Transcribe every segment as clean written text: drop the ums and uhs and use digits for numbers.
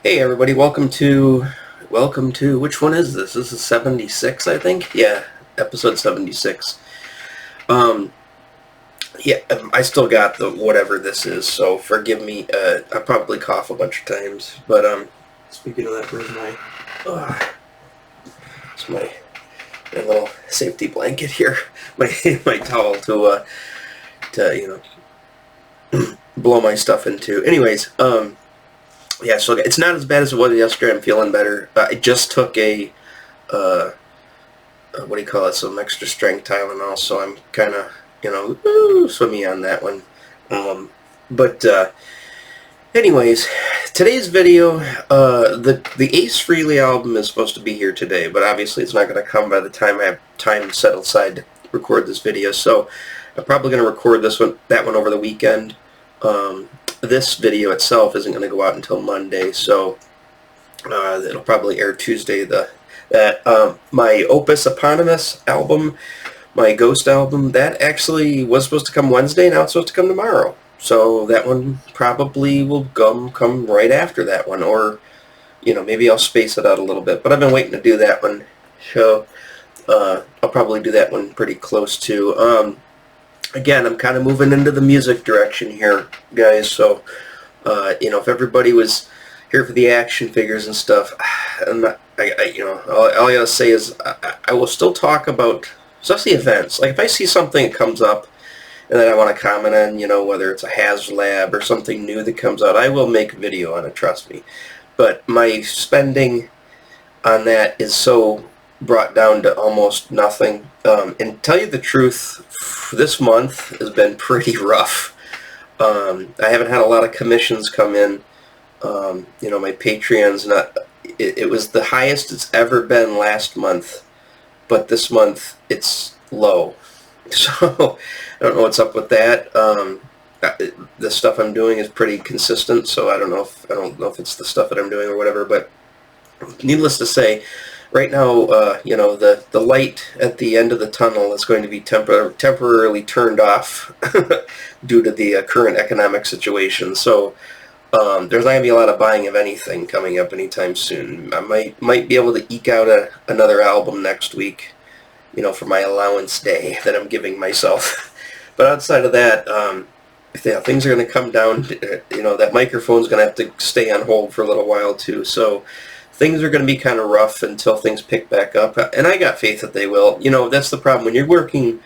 Hey everybody, welcome to which one is this? This is 76, I think. Yeah, episode 76. Um I still got the whatever this is, so forgive me. I probably cough a bunch of times, but speaking of that, where's my it's my little safety blanket here. My towel to blow my stuff into. Anyways, yeah, so it's not as bad as it was yesterday. I'm feeling better. I just took a, what do you call it, some extra strength Tylenol, so I'm kind of, swimmy on that one. But anyways, today's video, the Ace Frehley album is supposed to be here today, but obviously it's not going to come by the time I have time set aside to record this video, so I'm probably going to record that one over the weekend. This video itself isn't going to go out until Monday, so it'll probably air Tuesday. My Opus Eponymous album, my Ghost album, that actually was supposed to come Wednesday. Now it's supposed to come tomorrow. So that one probably will come right after that one, or maybe I'll space it out a little bit. But I've been waiting to do that one, so I'll probably do that one pretty close to. Again, I'm kind of moving into the music direction here, guys, so, if everybody was here for the action figures and stuff, all I gotta say is I will still talk about, especially events. Like, if I see something that comes up and that I want to comment on, whether it's a HasLab or something new that comes out, I will make a video on it, trust me. But my spending on that is so brought down to almost nothing. And tell you the truth, this month has been pretty rough. I haven't had a lot of commissions come in. My Patreon's not, it was the highest it's ever been last month, but this month it's low. So I don't know what's up with that. The stuff I'm doing is pretty consistent, so I don't know if it's the stuff that I'm doing or whatever, but needless to say, right now, the light at the end of the tunnel is going to be temporarily turned off due to the current economic situation. So there's not going to be a lot of buying of anything coming up anytime soon. I might be able to eke out another album next week, for my allowance day that I'm giving myself. But outside of that, things are going to come down. That microphone's going to have to stay on hold for a little while too. So things are going to be kind of rough until things pick back up, and I got faith that they will. That's the problem when you're working.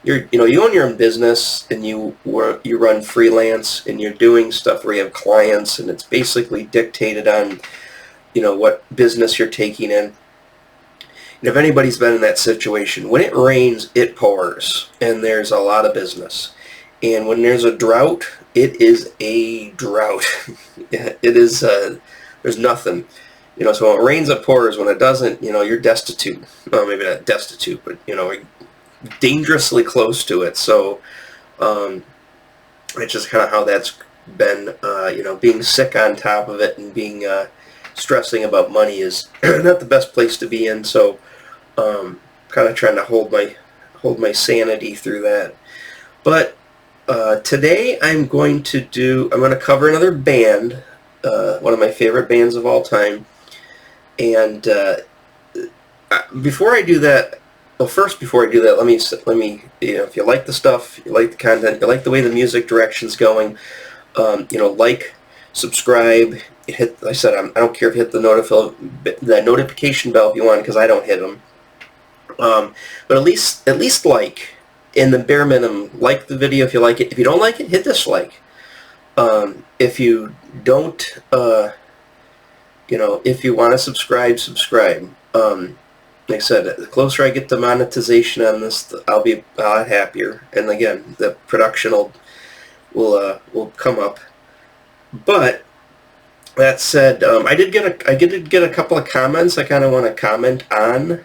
You own your own business and you run freelance and you're doing stuff where you have clients and it's basically dictated on, what business you're taking in. And if anybody's been in that situation, when it rains, it pours, and there's a lot of business. And when there's a drought, it is a drought. It is. There's nothing. So when it rains, it pours. When it doesn't, you're destitute. Well, maybe not destitute, but, dangerously close to it. So it's just kind of how that's been. Being sick on top of it and being stressing about money is not the best place to be in. So kind of trying to hold my sanity through that. But today I'm going to cover another band, one of my favorite bands of all time. And before I do that, let me, if you like the stuff, you like the content, you like the way the music direction's going, subscribe, I don't care if you hit the notification bell if you want, because I don't hit them. But at least in the bare minimum, like the video if you like it. If you don't like it, hit dislike. If you don't, if you want to subscribe. Like I said, the closer I get to monetization on this, I'll be a lot happier. And again, the production will come up. But that said, I did get a couple of comments I kind of want to comment on.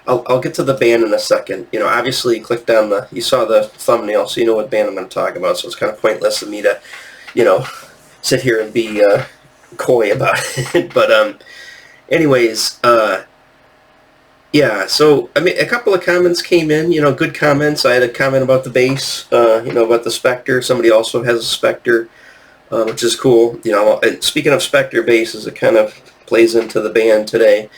I'll get to the band in a second. Obviously, you saw the thumbnail, so you know what band I'm going to talk about. So it's kind of pointless of me to, sit here and be coy about it. But anyways, yeah. So a couple of comments came in. Good comments. I had a comment about the bass. About the Spectre. Somebody also has a Spectre. which is cool. You know, and speaking of Spectre basses, it kind of plays into the band today.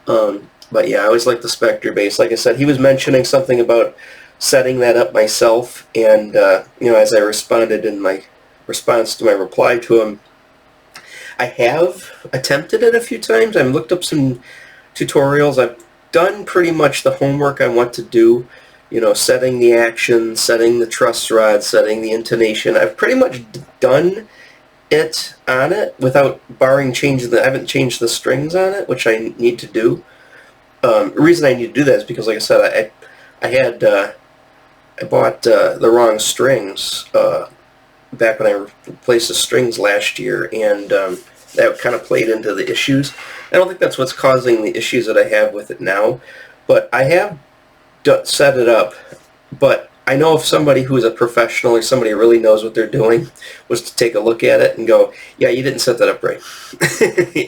But yeah, I always like the Spectre bass. Like I said, he was mentioning something about setting that up myself, and you know, as I responded in my response to my reply to him, I have attempted it a few times. I've looked up some tutorials. I've done pretty much the homework on what to do. You know, setting the action, setting the truss rod, setting the intonation. I've pretty much done it on it without barring changing I haven't changed the strings on it, which I need to do. The reason I need to do that is because, like I said, I bought the wrong strings back when I replaced the strings last year, and that kind of played into the issues. I don't think that's what's causing the issues that I have with it now, but I have set it up. But I know if somebody who's a professional or somebody who really knows what they're doing was to take a look at it and go, yeah, you didn't set that up right,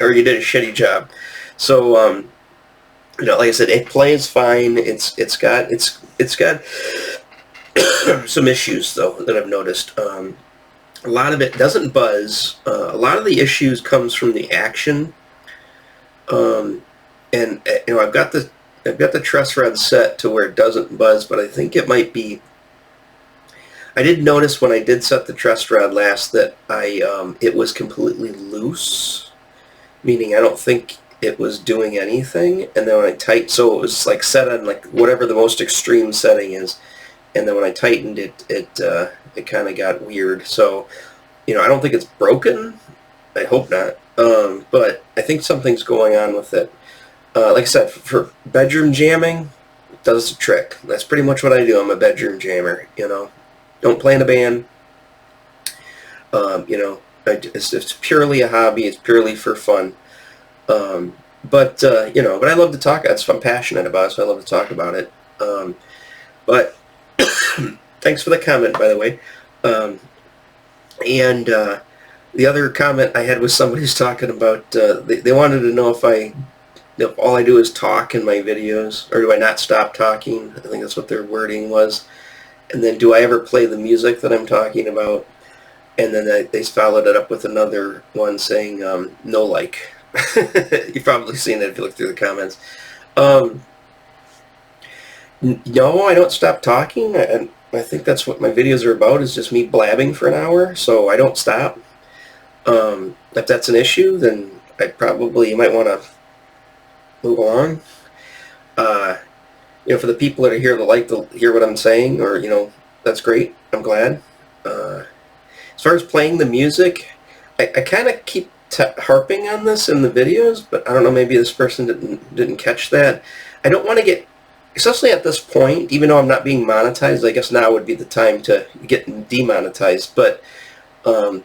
or you did a shitty job. So you know, like I said, it plays fine. It's got some issues though that I've noticed. A lot of it doesn't buzz. A lot of the issues comes from the action. And you know, I've got the truss rod set to where it doesn't buzz, but I think it might be. I did notice when I did set the truss rod last that it was completely loose, meaning I don't think it was doing anything. And then when I so it was like set on like whatever the most extreme setting is, and then when I tightened it, it kind of got weird. So, you know, I don't think it's broken. I hope not. But I think something's going on with it. Like I said, for bedroom jamming, it does the trick. That's pretty much what I do. I'm a bedroom jammer, you know. Don't play in a band. You know, it's purely a hobby. It's purely for fun. But you know, but I love to talk. I'm passionate about it, so I love to talk about it. But thanks for the comment, by the way. And the other comment I had was somebody who's talking about they wanted to know if all I do is talk in my videos, or do I not stop talking? I think that's what their wording was. And then do I ever play the music that I'm talking about? And then they followed it up with another one saying no like. You've probably seen it if you look through the comments. No, I don't stop talking. I think that's what my videos are about, is just me blabbing for an hour, so I don't stop. If that's an issue, then you might want to move along. You know, for the people that are here that like to hear what I'm saying, or, you know, that's great. I'm glad. As far as playing the music, I kind of keep harping on this in the videos, but I don't know, maybe this person didn't catch that. I don't want to get, especially at this point, even though I'm not being monetized, I guess now would be the time to get demonetized, but I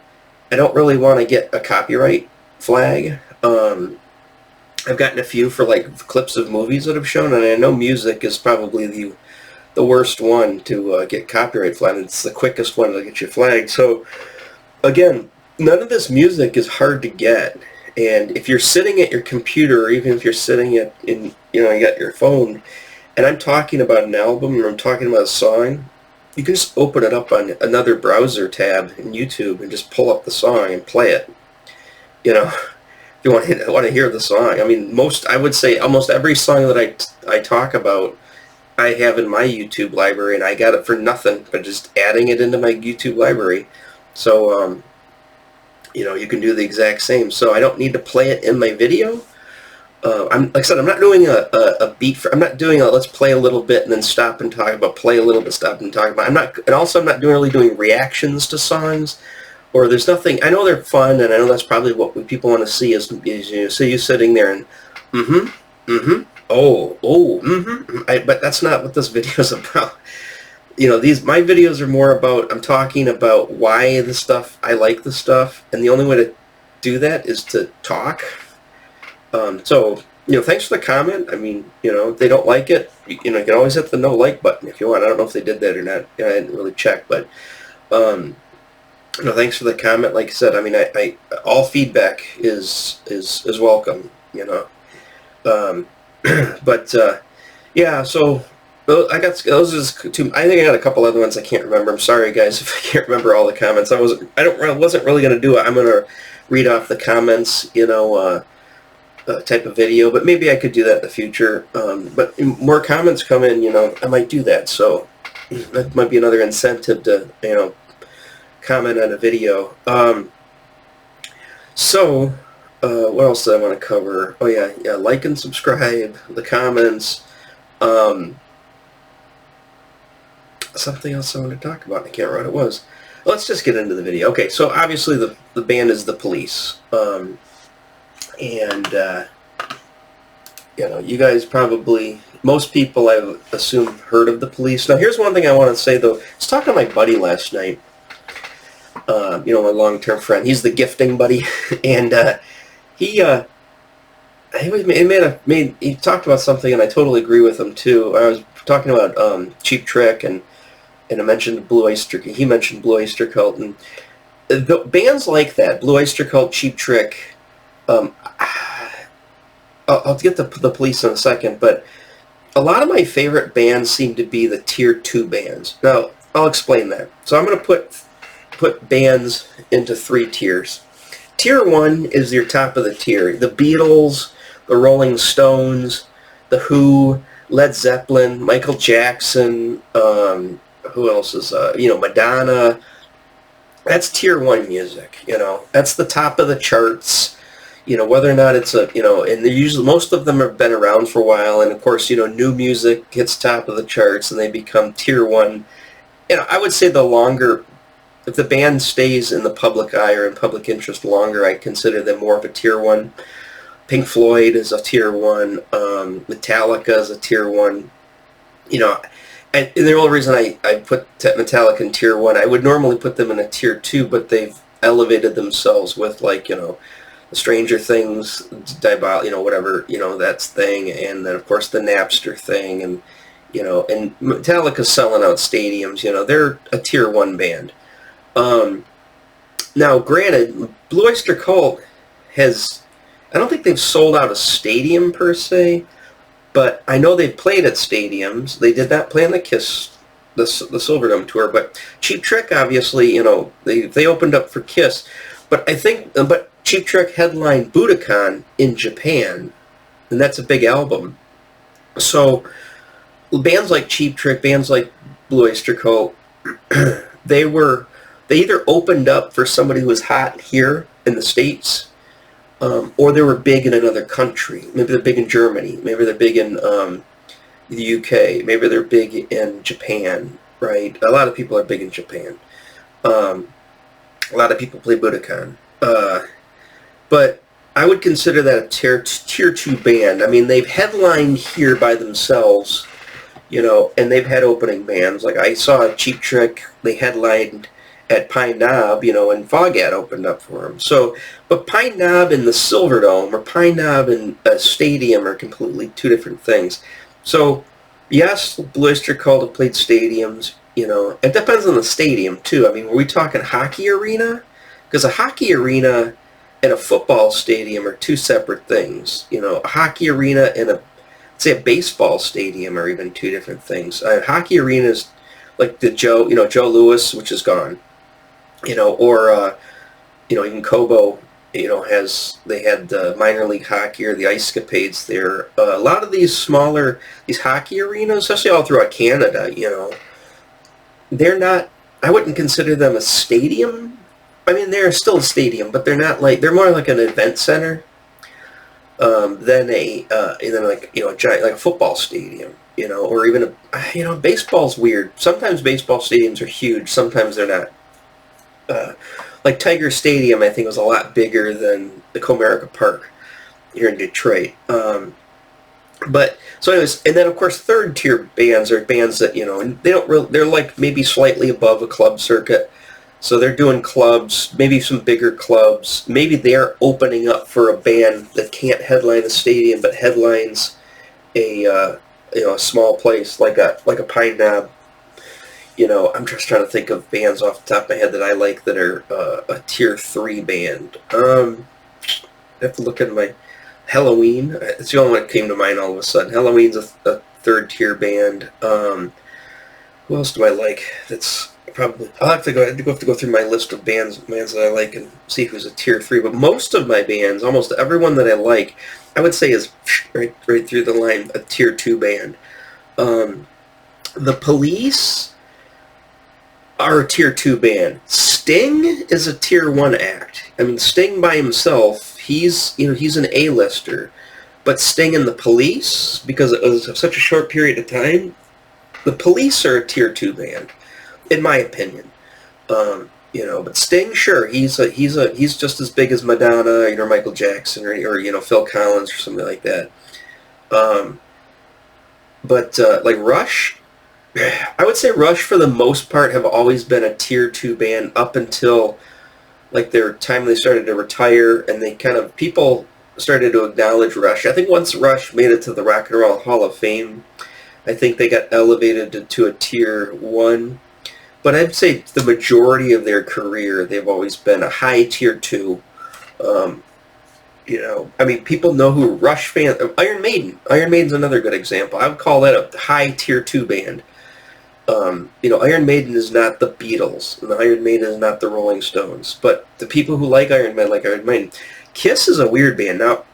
don't really want to get a copyright flag. I've gotten a few for like clips of movies that I've shown, and I know music is probably the worst one to get copyright flagged. It's the quickest one to get you flagged. So again, none of this music is hard to get, and if you're sitting at your computer, or even if you're sitting you got your phone, and I'm talking about an album or I'm talking about a song, you can just open it up on another browser tab in YouTube and just pull up the song and play it. You know, if you want to hear the song. I mean, I would say almost every song that I talk about, I have in my YouTube library, and I got it for nothing but just adding it into my YouTube library. So, you know, you can do the exact same. So I don't need to play it in my video. Like I said, I'm not doing a beat I'm not doing a let's play a little bit and then stop and talk about, play a little bit, stop and talk about. And also I'm not really doing reactions to songs, or there's nothing. I know they're fun, and I know that's probably what people want to see is you see you sitting there and but that's not what this video is about. You know, my videos are more about, I'm talking about why I like the stuff, and the only way to do that is to talk. So, you know, thanks for the comment. I mean, you know, if they don't like it, you know, you can always hit the no like button if you want. I don't know if they did that or not. I didn't really check, but, you know, thanks for the comment. Like I said, I mean, all feedback is welcome, you know. But, yeah, so, Well, I got those is two. I think I got a couple other ones I can't remember. I'm sorry, guys, if I can't remember all the comments. I wasn't really going to do it. I'm going to read off the comments, type of video, but maybe I could do that in the future. But more comments come in, I might do that. So that might be another incentive to, comment on a video. What else did I want to cover? Oh yeah, like and subscribe, the comments. Something else I want to talk about. I can't remember what it was. Let's just get into the video. Okay, so obviously the band is The Police. You guys probably, most people I assume heard of The Police. Now here's one thing I want to say though. I was talking to my buddy last night. My long-term friend. He's the gifting buddy, and he talked about something, and I totally agree with him too. I was talking about Cheap Trick, and I mentioned Blue Oyster. He mentioned Blue Oyster Cult, and the bands like that, Blue Oyster Cult, Cheap Trick. I'll get to the Police in a second, but a lot of my favorite bands seem to be the Tier 2 bands. Now, I'll explain that. So I'm going to put bands into 3 tiers. Tier 1 is your top of the tier. The Beatles, the Rolling Stones, the Who, Led Zeppelin, Michael Jackson, who else is, Madonna. That's Tier 1 music, That's the top of the charts. Whether or not it's and they're usually, most of them have been around for a while, and of course, new music hits top of the charts and they become Tier 1. I would say the longer, if the band stays in the public eye or in public interest longer, I consider them more of a Tier 1. Pink Floyd is a Tier 1. Metallica is a Tier 1. And the only reason I put Metallica in Tier 1, I would normally put them in a Tier 2, but they've elevated themselves with, the Stranger Things, whatever, that's thing, and then, of course, the Napster thing, and, and Metallica's selling out stadiums, they're a Tier 1 band. Now, granted, Blue Oyster Cult I don't think they've sold out a stadium per se, but I know they've played at stadiums. They did not play on the Kiss, the Silverdome tour, but Cheap Trick, obviously, they opened up for Kiss, but Cheap Trick headlined Budokan in Japan, and that's a big album. So, bands like Cheap Trick, bands like Blue Oyster Cult, they either opened up for somebody who was hot here in the States, or they were big in another country. Maybe they're big in Germany. Maybe they're big in the UK. Maybe they're big in Japan, right? A lot of people are big in Japan. A lot of people play Budokan. But I would consider that a tier 2 band. I mean, they've headlined here by themselves, and they've had opening bands. Like I saw Cheap Trick, they headlined at Pine Knob, and Foghat opened up for them. So, but Pine Knob and the Silverdome, or Pine Knob and a stadium, are completely 2 different things. So, yes, Blue Oyster Cult have played stadiums, It depends on the stadium, too. I mean, were we talking hockey arena? Because a hockey arena and a football stadium are 2 separate things. A hockey arena and a baseball stadium are even 2 different things. A hockey arena is like the Joe Louis, which is gone. Or even Cobo, they had the minor league hockey or the Ice Capades there. A lot of these hockey arenas, especially all throughout Canada, they're not, I wouldn't consider them a stadium. I mean, they're still a stadium, but they're more like an event center than a giant, like a football stadium, or even baseball's weird. Sometimes baseball stadiums are huge, sometimes they're not. Like Tiger Stadium, I think, was a lot bigger than the Comerica Park here in Detroit. But so anyways, and then of course 3rd tier bands are bands that they're like maybe slightly above a club circuit. So they're doing clubs, maybe some bigger clubs. Maybe they're opening up for a band that can't headline a stadium, but headlines a small place like a Pine Knob. I'm just trying to think of bands off the top of my head that I like that are a Tier 3 band. I have to look at my Halloween. It's the only one that came to mind all of a sudden. Halloween's a third tier band. Who else do I like? That's probably I'll have to go through my list of bands that I like and see who's a tier 3. But most of my bands, almost everyone that I like, I would say is right through the line a tier 2 band. The Police are a tier 2 band. Sting is a tier 1 act. I mean, Sting by himself, he's an A-lister. But Sting and the Police, because it was such a short period of time, the Police are a tier 2 band, in my opinion. But Sting, sure, he's just as big as Madonna, Michael Jackson, or Phil Collins or something like that. But like Rush, I would say Rush for the most part have always been a tier 2 band up until like their time they started to retire, and people started to acknowledge Rush. I think once Rush made it to the Rock and Roll Hall of Fame, I think they got elevated to a tier 1. But I'd say the majority of their career, they've always been a high tier 2. People know who Rush fans... Iron Maiden. Iron Maiden's another good example. I would call that a high tier 2 band. Iron Maiden is not the Beatles, and Iron Maiden is not the Rolling Stones. But the people who like Iron Maiden like Iron Maiden. Kiss is a weird band. Now,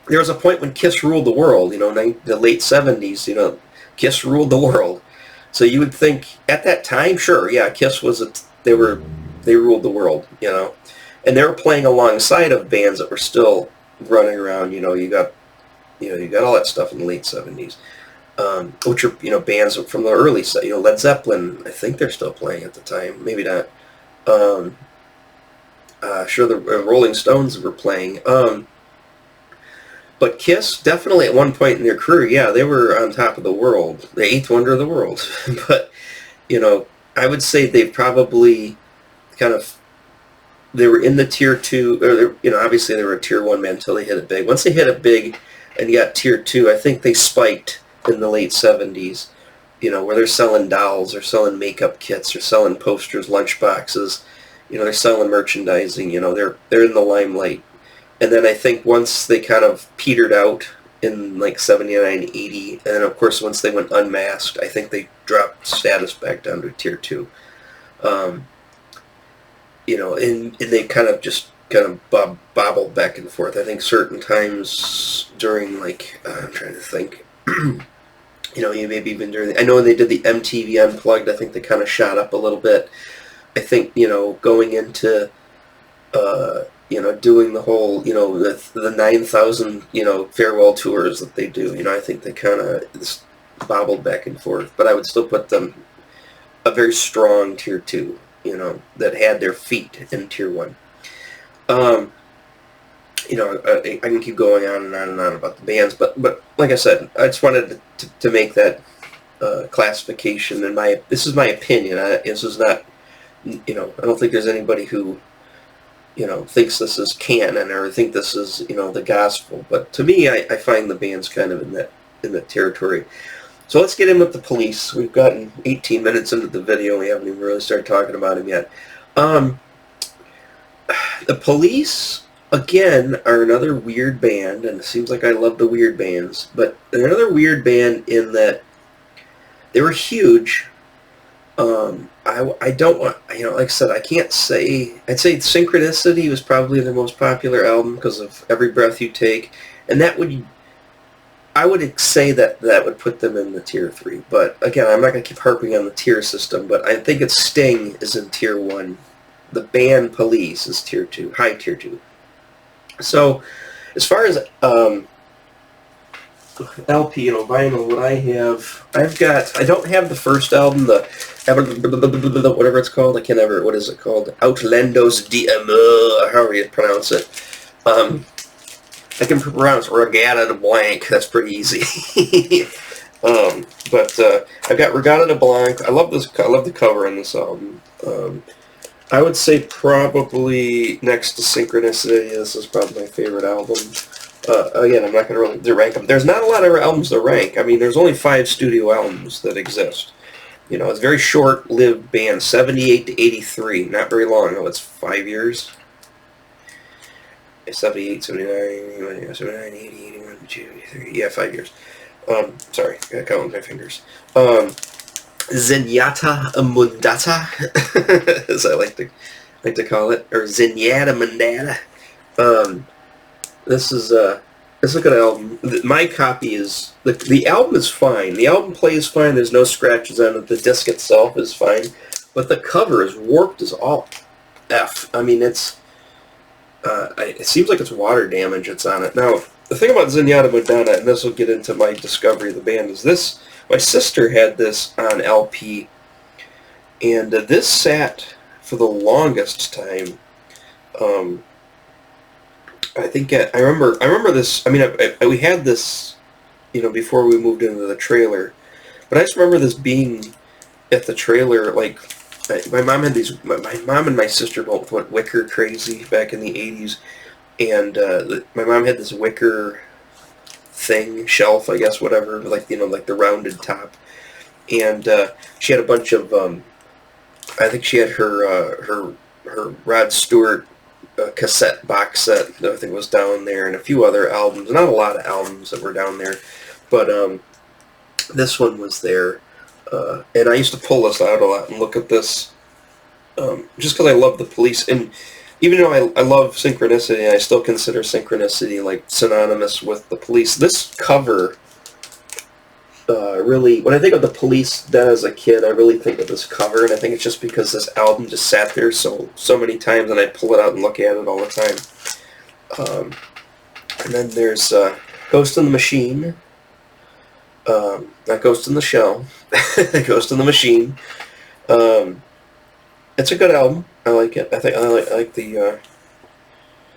there was a point when Kiss ruled the world, the late 70s, Kiss ruled the world. So you would think at that time, sure, yeah, Kiss they ruled the world, and they were playing alongside of bands that were still running around. You got all that stuff in the late 70s, which are bands from the early Led Zeppelin. I think they're still playing at the time, maybe not. Sure, the Rolling Stones were playing. But Kiss, definitely at one point in their career, yeah, they were on top of the world, the eighth wonder of the world. But, I would say they probably they were in the tier 2, or, obviously they were a tier 1 band until they hit it big. Once they hit it big and got tier 2, I think they spiked in the late 70s, where they're selling dolls or selling makeup kits or selling posters, lunch boxes, they're selling merchandising, they're in the limelight. And then I think once they kind of petered out in like 79, 80, and then of course once they went unmasked, I think they dropped status back down to tier 2. And they kind of bobbled back and forth. I think certain times during I'm trying to think, maybe even during, I know they did the MTV Unplugged, I think they kind of shot up a little bit. I think, going into, doing the whole, the 9,000, farewell tours that they do, I think they kind of just bobbled back and forth. But I would still put them a very strong tier 2, that had their feet in tier 1. I can keep going on and on and on about the bands, but like I said, I just wanted to make that classification. And this is my opinion. This is not, I don't think there's anybody who thinks this is canon or think this is, the gospel. But to me, I find the band's kind of in that territory. So let's get in with the Police. We've gotten 18 minutes into the video. We haven't even really started talking about them yet. The Police, again, are another weird band, and it seems like I love the weird bands, but they're another weird band in that they were huge. I don't want, like I said, I can't say, I'd say Synchronicity was probably their most popular album because of Every Breath You Take, and I would say that would put them in the tier 3, but again, I'm not going to keep harping on the tier system, but I think it's Sting is in tier 1, the band Police is tier 2, high tier 2. So, as far as LP, vinyl, what I have, I don't have the first album, whatever it's called, I can't ever, what is it called? Outlandos d'Amour, however you pronounce it. I can pronounce Regatta de Blanc, that's pretty easy. But I've got Regatta de Blanc. I love the cover on this album. I would say probably next to Synchronicity, this is probably my favorite album. Again, I'm not going to really rank them. There's not a lot of albums to rank. I mean, there's only 5 studio albums that exist. It's a very short-lived band, 78 to 83, not very long. No, it's 5 years. 78, 79, 79, 80, 81, 82, 83. Yeah, 5 years. Sorry, I gotta count with my fingers. Zenyatta Mundata, as I like to call it, or Zenyatta Mundata. This is a good album. My copy is the album is fine. The album plays fine. There's no scratches on it. The disc itself is fine, but the cover is warped as all F. I mean, it seems like it's water damage that's on it. Now, the thing about Zenyatta Madonna, and this will get into my discovery of the band, is this. My sister had this on LP, and this sat for the longest time. I think I remember this. I mean, we had this, before we moved into the trailer, but I just remember this being at the trailer. Like, my mom had these. My mom and my sister both went Wicker crazy back in the '80s, and my mom had this Wicker shelf, I guess, whatever, like like the rounded top, and she had a bunch of. I think she had her Rod Stewart cassette box set that I think was down there, and a few other albums. Not a lot of albums that were down there, but this one was there, and I used to pull this out a lot and look at this, just because I love the Police. And even though I love Synchronicity, I still consider Synchronicity like synonymous with the Police. This cover really, when I think of the Police then as a kid, I really think of this cover, and I think it's just because this album just sat there so many times, and I pull it out and look at it all the time. And then there's Ghost in the Machine, not Ghost in the Shell, Ghost in the Machine. It's a good album. I like it. I like the.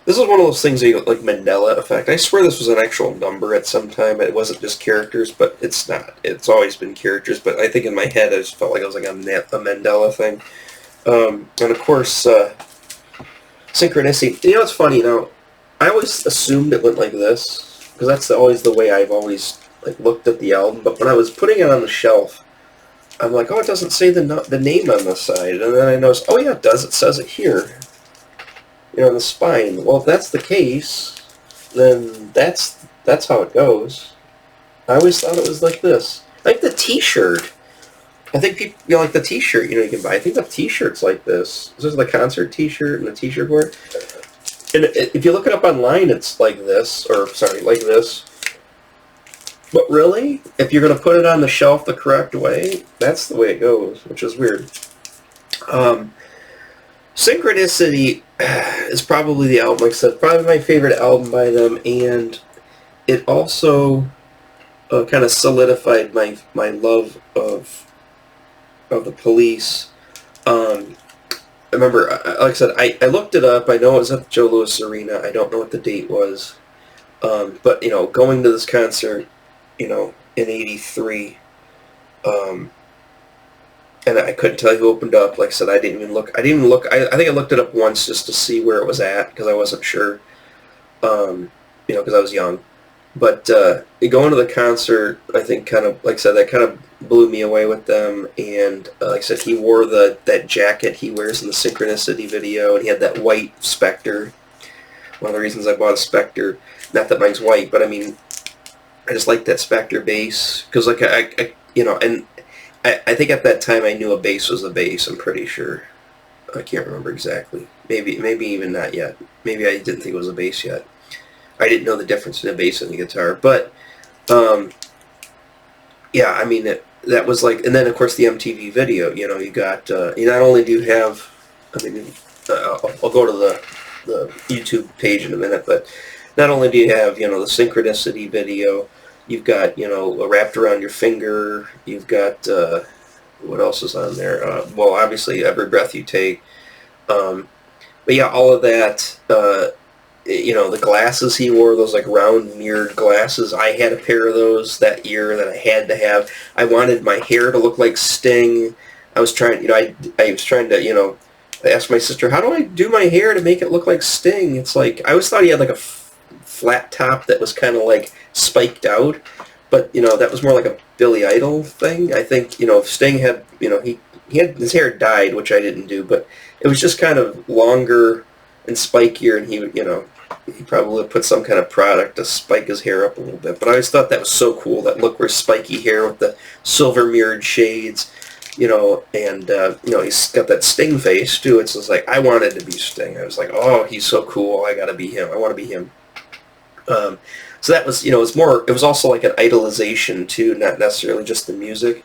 This is one of those things that you like Mandela effect. I swear this was an actual number at some time. It wasn't just characters, but it's not. It's always been characters, but I think in my head I just felt like it was like a Mandela thing. And of course, Synchronicity. It's funny now. I always assumed it went like this because that's always the way I've always looked at the album. But when I was putting it on the shelf, I'm like, oh, it doesn't say the name on the side, and then I noticed, oh yeah, it does. It says it here. On the spine. Well, if that's the case, then that's how it goes. I always thought it was like this. Like the T-shirt. I think people, like the T-shirt, you can buy. I think the T-shirt's like this. This is the concert T-shirt and the T-shirt board. And if you look it up online, it's like this, or sorry, like this. But really, if you're going to put it on the shelf the correct way, that's the way it goes, which is weird. Synchronicity is probably the album, like I said, probably my favorite album by them, and it also kind of solidified my love of the Police. I remember, like I said, I looked it up. I know it was at the Joe Louis Arena. I don't know what the date was, but going to this concert, in '83. And I couldn't tell you who opened up. Like I said, I didn't even look. I think I looked it up once just to see where it was at because I wasn't sure. Because I was young. But going to the concert, I think kind of, like I said, that kind of blew me away with them. And like I said, he wore that jacket he wears in the Synchronicity video, and he had that white Spectre. One of the reasons I bought a Spectre, not that mine's white, but I mean, I just like that Spectre bass because and I think at that time I knew a bass was a bass. I'm pretty sure. I can't remember exactly. Maybe even not yet. Maybe I didn't think it was a bass yet. I didn't know the difference in a bass and a guitar. But yeah, I mean that was like, and then of course the MTV video. You got you not only do you have. I mean, I'll go to the YouTube page in a minute, but not only do you have the Synchronicity video. You've got, a Wrapped Around Your Finger. You've got, what else is on there? Well, obviously, Every Breath You Take. But yeah, all of that, the glasses he wore, those like round mirrored glasses. I had a pair of those that year that I had to have. I wanted my hair to look like Sting. I was trying, I was trying to, I asked my sister, how do I do my hair to make it look like Sting? It's like, I always thought he had like a flat top that was kind of like spiked out, but that was more like a Billy Idol thing. I think Sting had he had his hair dyed, which I didn't do, but it was just kind of longer and spikier, and he would He probably put some kind of product to spike his hair up a little bit. But I always thought that was so cool, that look where spiky hair with the silver mirrored shades, and he's got that Sting face too. It's just like, I wanted to be Sting. I was like, oh, he's so cool. I gotta be him. I want to be him. So that was, it was also like an idolization too, not necessarily just the music.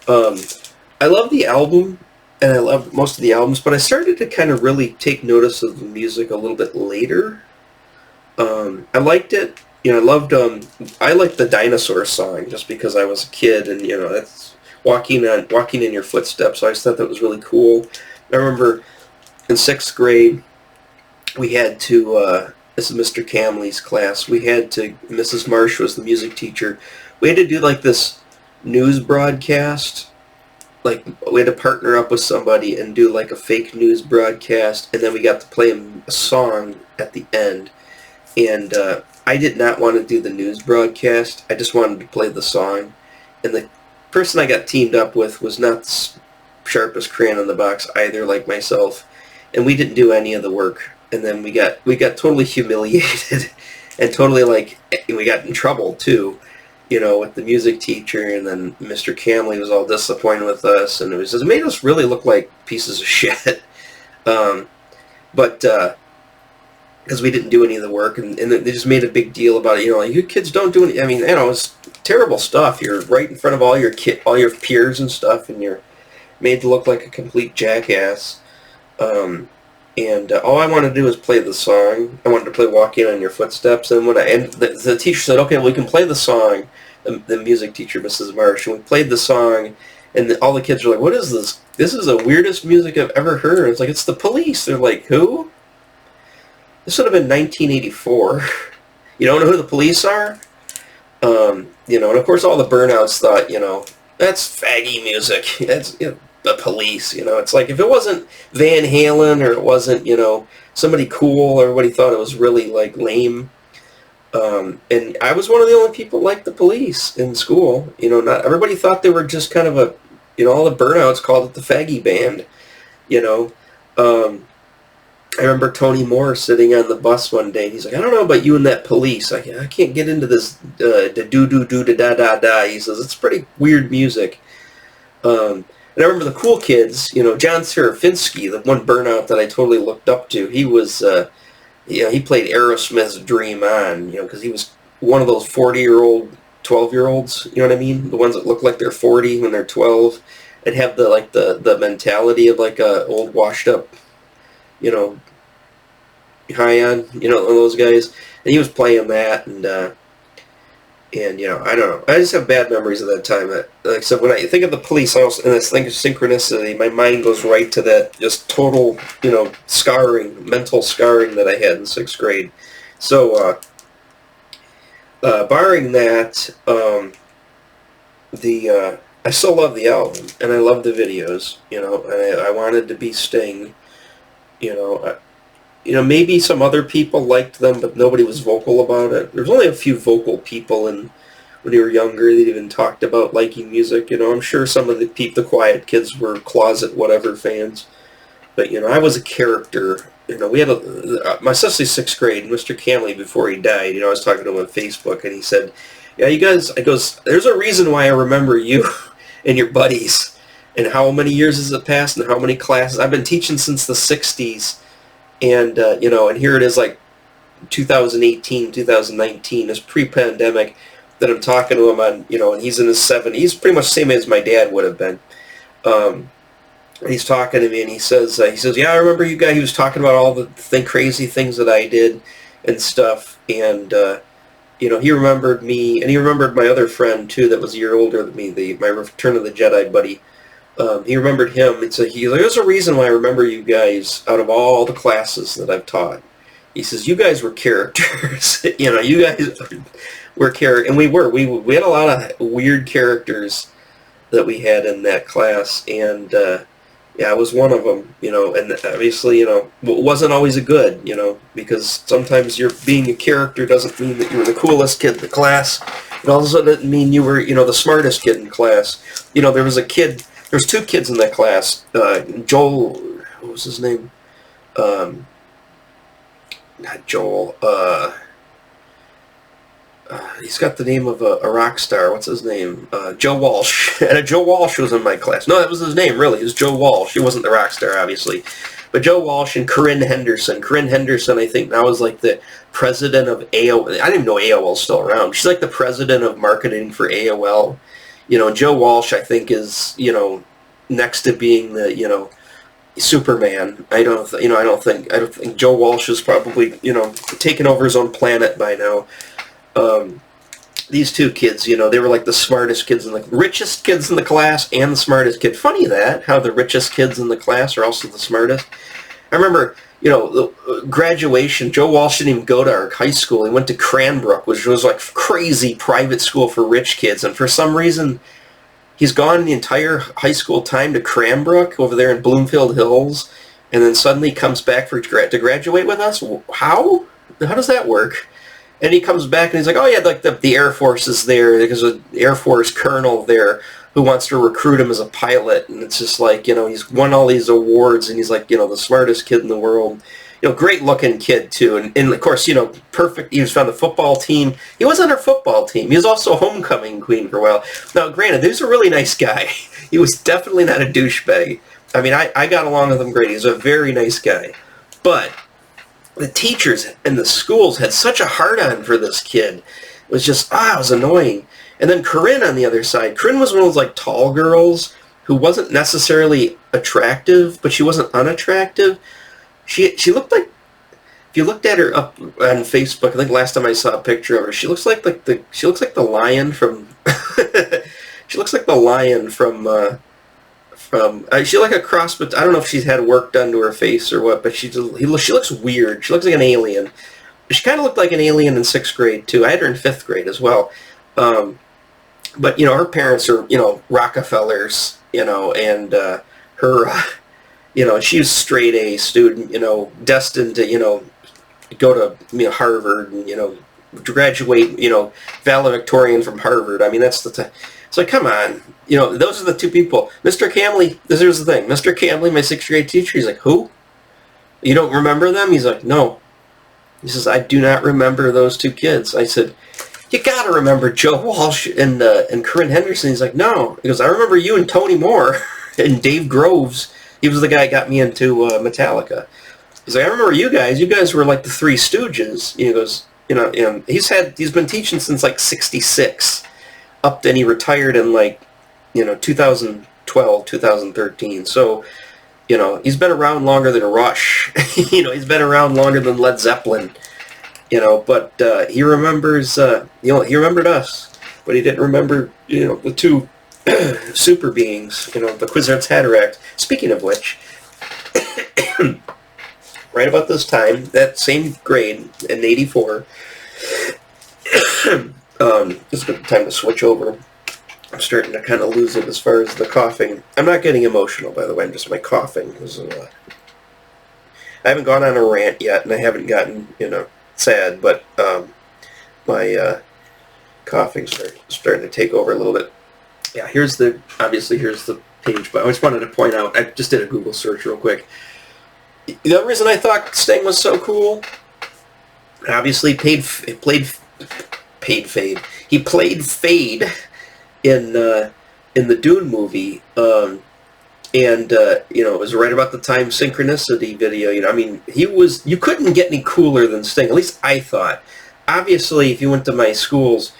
I love the album, and I love most of the albums, but I started to kind of really take notice of the music a little bit later. I liked it. I liked the Dinosaur song just because I was a kid, and that's walking in your footsteps. So I just thought that was really cool. I remember in 6th grade we had to. This is Mr. Camley's class. Mrs. Marsh was the music teacher. We had to do like this news broadcast. Like, we had to partner up with somebody and do like a fake news broadcast, and then we got to play a song at the end. And I did not want to do the news broadcast. I just wanted to play the song. And the person I got teamed up with was not the sharpest crayon in the box either, like myself. And we didn't do any of the work. And then we got totally humiliated, and totally we got in trouble too, with the music teacher. And then Mr. Camley was all disappointed with us, and it made us really look like pieces of shit. But because we didn't do any of the work, and they just made a big deal about it. Like, you kids don't do any. I mean, it's terrible stuff. You're right in front of all your peers and stuff, and you're made to look like a complete jackass. And all I wanted to do was play the song. I wanted to play "Walking on Your Footsteps." And the teacher said, "Okay, well, we can play the song." The music teacher, Mrs. Marsh, and we played the song, and all the kids were like, "What is this? This is the weirdest music I've ever heard." It's like, it's the Police. They're like, "Who?" This would have been 1984. You don't know who the Police are? And of course all the burnouts thought, that's faggy music. That's the Police. It's like, if it wasn't Van Halen, or it wasn't, somebody cool, or everybody thought it was really like lame. And I was one of the only people like the Police in school. Not everybody thought they were just kind of all the burnouts called it the faggy band. I remember Tony Moore sitting on the bus one day, and he's like, "I don't know about you and that Police. I can't get into this da-do-do-do-da-da-da-da." He says, "It's pretty weird music." And I remember the cool kids, John Serafinski, the one burnout that I totally looked up to. He was, he played Aerosmith's Dream On, because he was one of those 40-year-old, 12-year-olds, you know what I mean? The ones that look like they're 40 when they're 12, and have the mentality of like a old washed up, high on, those guys. And he was playing that, and I don't know. I just have bad memories of that time. Like I said, when I think of the Police, and I think of synchronicity, my mind goes right to that just total, scarring, mental scarring that I had in 6th grade. So, barring that, I still love the album, and I love the videos, and I wanted to be Sting. Maybe some other people liked them, but nobody was vocal about it. There's only a few vocal people when you were younger that even talked about liking music. I'm sure some of the quiet kids were closet whatever fans. But, I was a character. We had my especially 6th grade, Mr. Camley, before he died, I was talking to him on Facebook, and he said, "Yeah, you guys," I goes, "there's a reason why I remember you and your buddies. And how many years has it passed, and how many classes? I've been teaching since the 60s. And, and here it is like 2018, 2019, it's pre-pandemic, that I'm talking to him on, and he's in his 70s. He's pretty much the same as my dad would have been. And he's talking to me, and he says, "Yeah, I remember you guys." He was talking about all the crazy things that I did and stuff. And, he remembered me, and he remembered my other friend, too, that was a year older than me, my Return of the Jedi buddy. He remembered him. He's like, "There's a reason why I remember you guys out of all the classes that I've taught." He says, "You guys were characters." You guys were characters. And we had a lot of weird characters that we had in that class. And, I was one of them, and obviously, it wasn't always a good, because sometimes being a character doesn't mean that you were the coolest kid in the class. It also didn't mean you were, the smartest kid in class. There's 2 kids in that class. Joel, what was his name? not Joel. He's got the name of a rock star. What's his name? Joe Walsh. And Joe Walsh was in my class. No, that was his name, really. It was Joe Walsh. He wasn't the rock star, obviously. But Joe Walsh and Corinne Henderson. Corinne Henderson, I think, now is like the president of AOL. I didn't even know AOL's still around. She's like the president of marketing for AOL. And Joe Walsh, I think, is, next to being the, Superman. I don't think Joe Walsh is probably, taken over his own planet by now. These two kids, they were like the smartest kids in the richest kids in the class and the smartest kid. Funny that, how the richest kids in the class are also the smartest. I remember, the graduation, Joe Walsh didn't even go to our high school. He went to Cranbrook, which was like crazy private school for rich kids. And for some reason, he's gone the entire high school time to Cranbrook over there in Bloomfield Hills, and then suddenly comes back to graduate with us. How does that work? And he comes back and he's like, oh yeah, like the Air Force is there. There's an Air Force colonel there who wants to recruit him as a pilot. And it's just like, he's won all these awards and he's like, the smartest kid in the world. Great looking kid too. And of course, perfect. He was on the football team. He was on our football team. He was also homecoming queen for a while. Now, granted, he was a really nice guy. He was definitely not a douchebag. I mean, I got along with him great. He was a very nice guy. But the teachers and the schools had such a hard-on for this kid. It was just, it was annoying. And then Corinne on the other side. Corinne was one of those, like, tall girls who wasn't necessarily attractive, but she wasn't unattractive. She looked like, if you looked at her up on Facebook, I think last time I saw a picture of her, she looks like the lion from, she looks like the lion from she like a cross, but I don't know if she's had work done to her face or what, but she looks weird. She looks like an alien. She kind of looked like an alien in 6th grade, too. I had her in 5th grade as well. But, her parents are, Rockefellers, and her, she was straight A student, destined to, go to, Harvard and, graduate, valedictorian from Harvard. I mean, that's the so come on, those are the two people. Mr. Camley, here's the thing. Mr. Camley, my 6th grade teacher, he's like, who? You don't remember them? He's like, no. He says, I do not remember those two kids. I said, you gotta remember Joe Walsh and Corinne Henderson. He's like, no. He goes, I remember you and Tony Moore and Dave Groves. He was the guy who got me into Metallica. He's like, I remember you guys. You guys were like the Three Stooges. He goes, he's been teaching since like 66. And he retired in like, 2012, 2013. So, he's been around longer than Rush. He's been around longer than Led Zeppelin. But he remembers, he remembered us. But he didn't remember, the two super beings, the Kwisatz Haderach. Speaking of which, right about this time, that same grade, in 84, this is a good time to switch over. I'm starting to kind of lose it as far as the coughing. I'm not getting emotional, by the way. I'm just my coughing. I haven't gone on a rant yet, and I haven't gotten, sad, but my coughing's starting to take over a little bit. Yeah, here's the page, but I just wanted to point out, I just did a Google search real quick. The other reason I thought Sting was so cool, obviously he played Fade in the Dune movie, and it was right about the time Synchronicity video. You couldn't get any cooler than Sting. At least I thought. Obviously, if you went to my schools,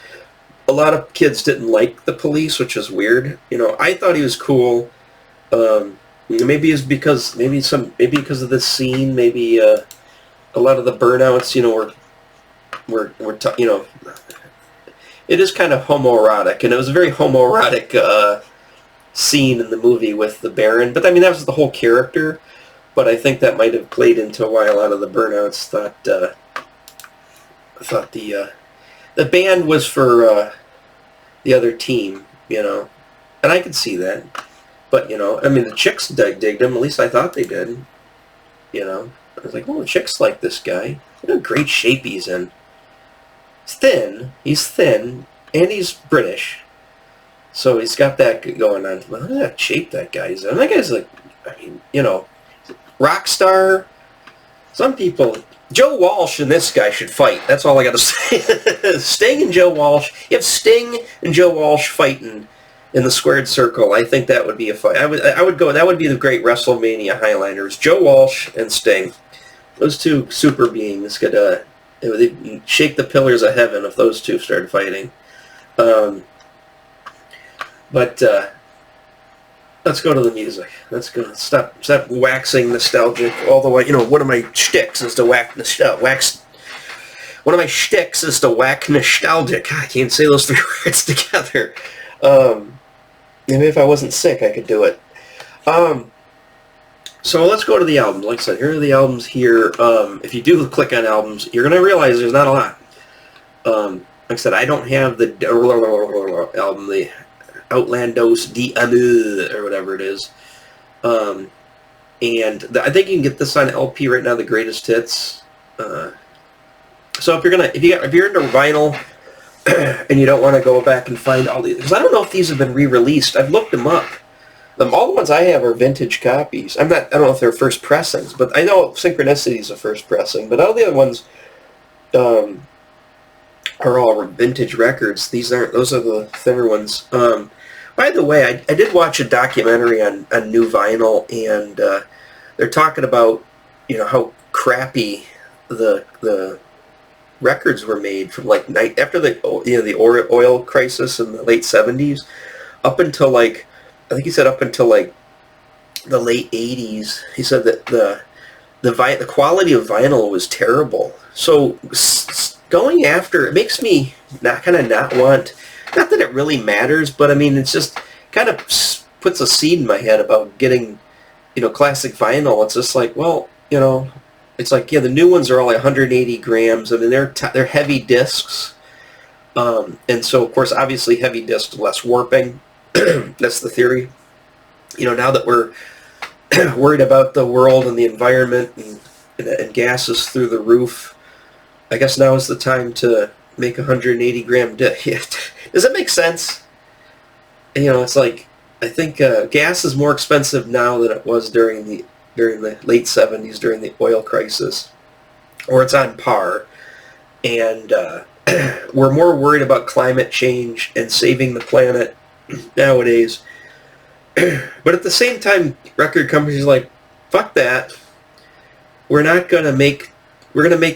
a lot of kids didn't like the Police, which is weird. I thought he was cool. Maybe it's because of this scene. Maybe a lot of the burnouts, were it is kind of homoerotic, and it was a very homoerotic scene in the movie with the Baron. But I mean, that was the whole character. But I think that might have played into why a lot of the burnouts thought the band was for the other team, and I could see that. But the chicks digged him. At least I thought they did. I was like, oh, the chicks like this guy. What a great shape he's in. He's thin, and he's British, so he's got that going on. Well, look at that shape that guy's in. That guy's like, rock star, Some people, Joe Walsh and this guy should fight. That's all I got to say. Sting and Joe Walsh. You have Sting and Joe Walsh fighting in the squared circle. I think that would be a fight. I would go. That would be the great WrestleMania Highlanders. Joe Walsh and Sting. Those two super beings could they'd shake the pillars of heaven if those two started fighting. But let's go to the music. Let's go. Stop waxing nostalgic all the way. You know, one of my shticks is to wax. One of my shticks is to whack nostalgic. I can't say those 3 words together. Maybe if I wasn't sick, I could do it. So let's go to the albums. Like I said, here are the albums here. If you do click on albums, you're going to realize there's not a lot. Like I said, I don't have the album, the Outlandos d'Amour, or whatever it is. And I think you can get this on LP right now, the greatest hits. So if you're into vinyl and you don't want to go back and find all these, because I don't know if these have been re-released. I've looked them up. All the ones I have are vintage copies. I don't know if they're first pressings, but I know Synchronicity is a first pressing. But all the other ones are all vintage records. These aren't. Those are the thinner ones. By the way, I did watch a documentary on new vinyl, and they're talking about how crappy the records were made from after the oil crisis in the late 70s up until I think he said up until the late 80s. He said that the quality of vinyl was terrible. So going after it makes me not want. Not that it really matters, but I mean it's just kind of puts a seed in my head about getting classic vinyl. It's just like, well, it's like, yeah, the new ones are all 180 grams. I mean they're heavy discs, and so of course obviously heavy discs less warping. That's the theory. Now that we're worried about the world and the environment and gases through the roof, I guess now is the time to make 180 gram disc. Does that make sense? It's like, I think gas is more expensive now than it was during the late 70s during the oil crisis, or it's on par, and we're more worried about climate change and saving the planet nowadays. But at the same time, record companies are like, fuck that. We're going to make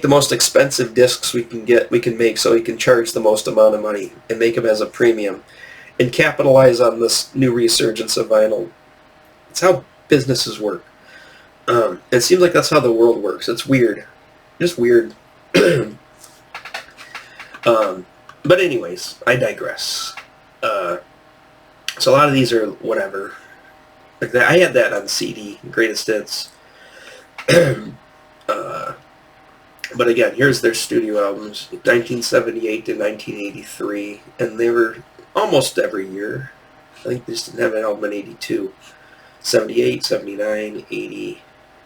the most expensive discs we can make, so we can charge the most amount of money and make them as a premium and capitalize on this new resurgence of vinyl. It's how businesses work. It seems like that's how the world works. It's weird. Just weird. But anyways, I digress. So a lot of these are whatever. Like that, I had that on CD, Greatest Hits. But again, here's their studio albums, 1978 to 1983, and they were almost every year. I think they just didn't have an album in 82. 78, 79, 80,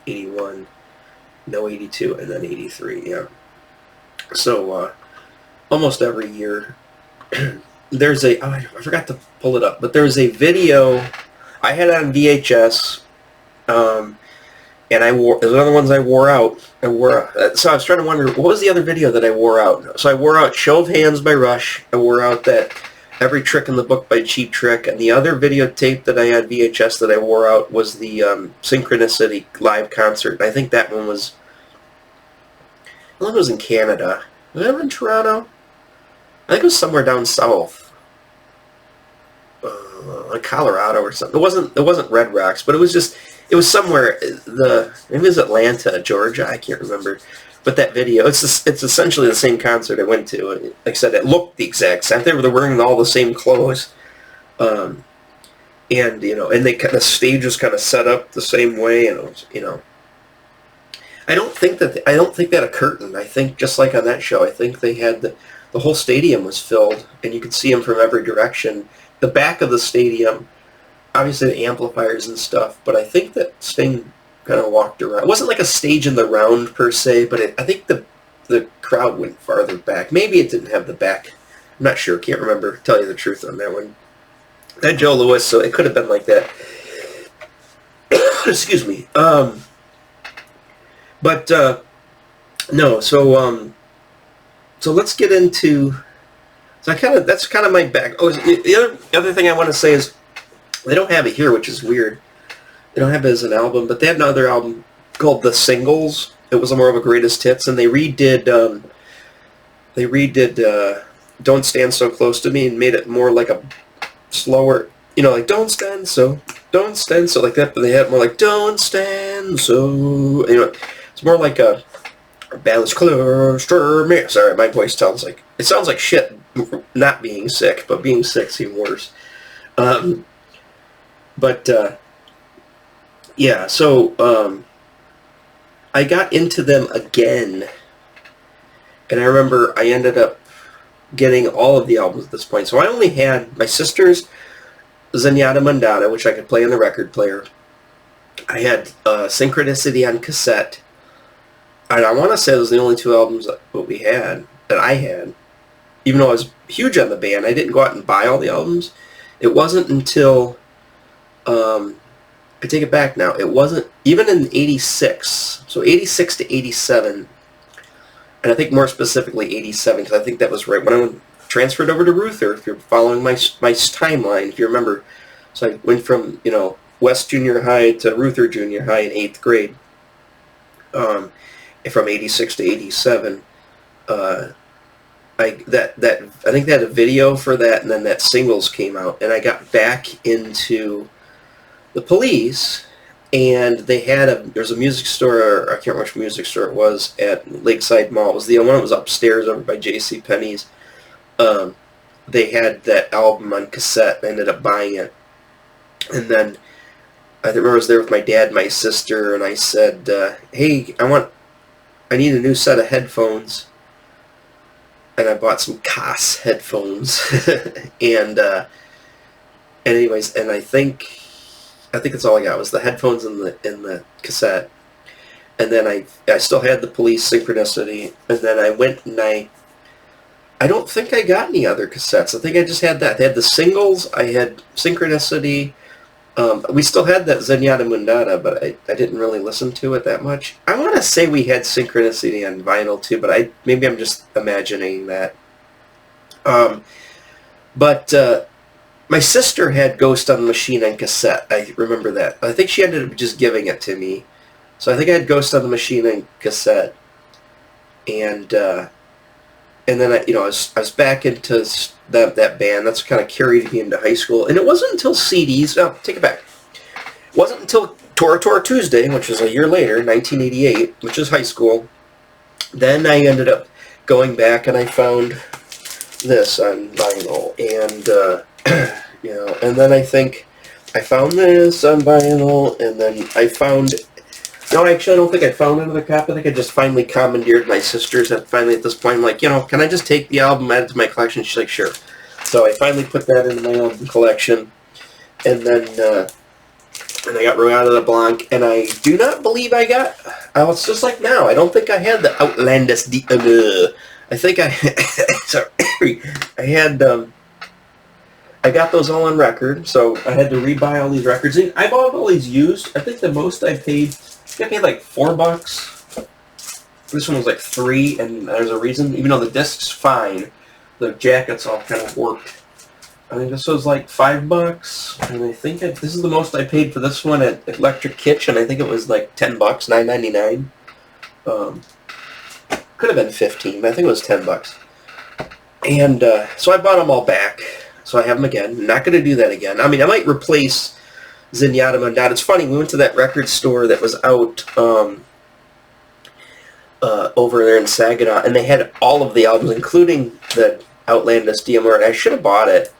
81, no 82, and then 83, yeah. So, almost every year. There's I forgot to pull it up, but there's a video I had on VHS, and it was one of the ones I wore out. So I was trying to wonder, what was the other video that I wore out? So I wore out Show of Hands by Rush. I wore out that Every Trick in the Book by Cheap Trick. And the other videotape that I had VHS that I wore out was the Synchronicity live concert. I think that one was, it was in Canada. Was it in Toronto? I think it was somewhere down south. Like Colorado or something. It wasn't Red Rocks, but it was somewhere, maybe it was Atlanta, Georgia, I can't remember. But that video, it's essentially the same concert I went to. Like I said, it looked the exact same. They were wearing all the same clothes. And the stage was kind of set up the same way, and I don't think they had a curtain. I think just like on that show, I think they had the whole stadium was filled, and you could see them from every direction. The back of the stadium, obviously the amplifiers and stuff, but I think that Sting kind of walked around. It wasn't like a stage in the round per se, but I think the crowd went farther back. Maybe it didn't have the back. I'm not sure. Can't remember. Tell you the truth on that one. That Joe Louis, so it could have been like that. Excuse me. But no, so let's get into. So that's kind of my back. Oh, the other thing I want to say is they don't have it here, which is weird. They don't have it as an album, but they had another album called The Singles. It was more of a greatest hits, and they redid Don't Stand So Close to Me and made it more like a slower, like Don't Stand So like that, but they had it more like Don't Stand So, it's more like a balance closer me. Sorry, my voice sounds like shit not being sick, but being sick seems worse. Yeah, so I got into them again, and I remember I ended up getting all of the albums at this point. So I only had my sister's Zenyatta Mondatta, which I could play on the record player. I had Synchronicity on cassette, and I want to say those were the only two albums that I had. Even though I was huge on the band, I didn't go out and buy all the albums. It wasn't until I take it back now. It wasn't even in '86, so '86 to '87, and I think more specifically '87, because I think that was right when I transferred over to Ruther. If you're following my timeline, if you remember, so I went from West Junior High to Ruther Junior High in 8th grade. From '86 to '87, I think they had a video for that, and then that Singles came out, and I got back into the Police, and there's a music store, I can't remember which music store it was, at Lakeside Mall. It was the one that was upstairs over by J.C. Penney's. They had that album on cassette. I ended up buying it, and then I remember I was there with my dad and my sister, and I said, hey, I need a new set of headphones. And I bought some Koss headphones, and anyways, and I think that's all I got was the headphones and the cassette, and then I still had the Police Synchronicity, and then I went and I don't think I got any other cassettes. I think I just had that. They had the Singles, I had Synchronicity. We still had that Zenyatta Mondatta, but I didn't really listen to it that much. I want to say we had Synchronicity on vinyl too, but maybe I'm just imagining that. But my sister had Ghost on the Machine on cassette. I remember that. I think she ended up just giving it to me. So I think I had Ghost on the Machine on cassette, and then I was back into that band. That's kind of carried me into high school. And it wasn't until CDs. No, take it back. It wasn't until Tora Tora Tuesday, which was a year later, 1988, which is high school. Then I ended up going back and I found this on vinyl, and and then I think I found this on vinyl, and then I found. No, actually, I don't think I found another copy. I think I just finally commandeered my sister's. And finally, at this point, I'm like, can I just take the album, add it to my collection? She's like, sure. So I finally put that into my album collection, and then I got Royale Blanc, and I do not believe I got. It's just like now. I don't think I had the Outlandish. I think I. Sorry, I had. I got those all on record, so I had to rebuy all these records. And I bought all these used. I think the most I paid. I paid like $4. This one was like $3, and there's a reason. Even though the disc's fine, the jacket's all kind of warped. I think this was like $5, and I think this is the most I paid for this one at Electric Kitchen. I think it was like $10, $9.99. Could have been $15, but I think it was $10. And so I bought them all back. So I have them again. I'm not going to do that again. I mean, I might replace Zenyatta Mondatta. It's funny, we went to that record store that was out over there in Saginaw, and they had all of the albums, including the Outlandish DMR, and I should have bought it,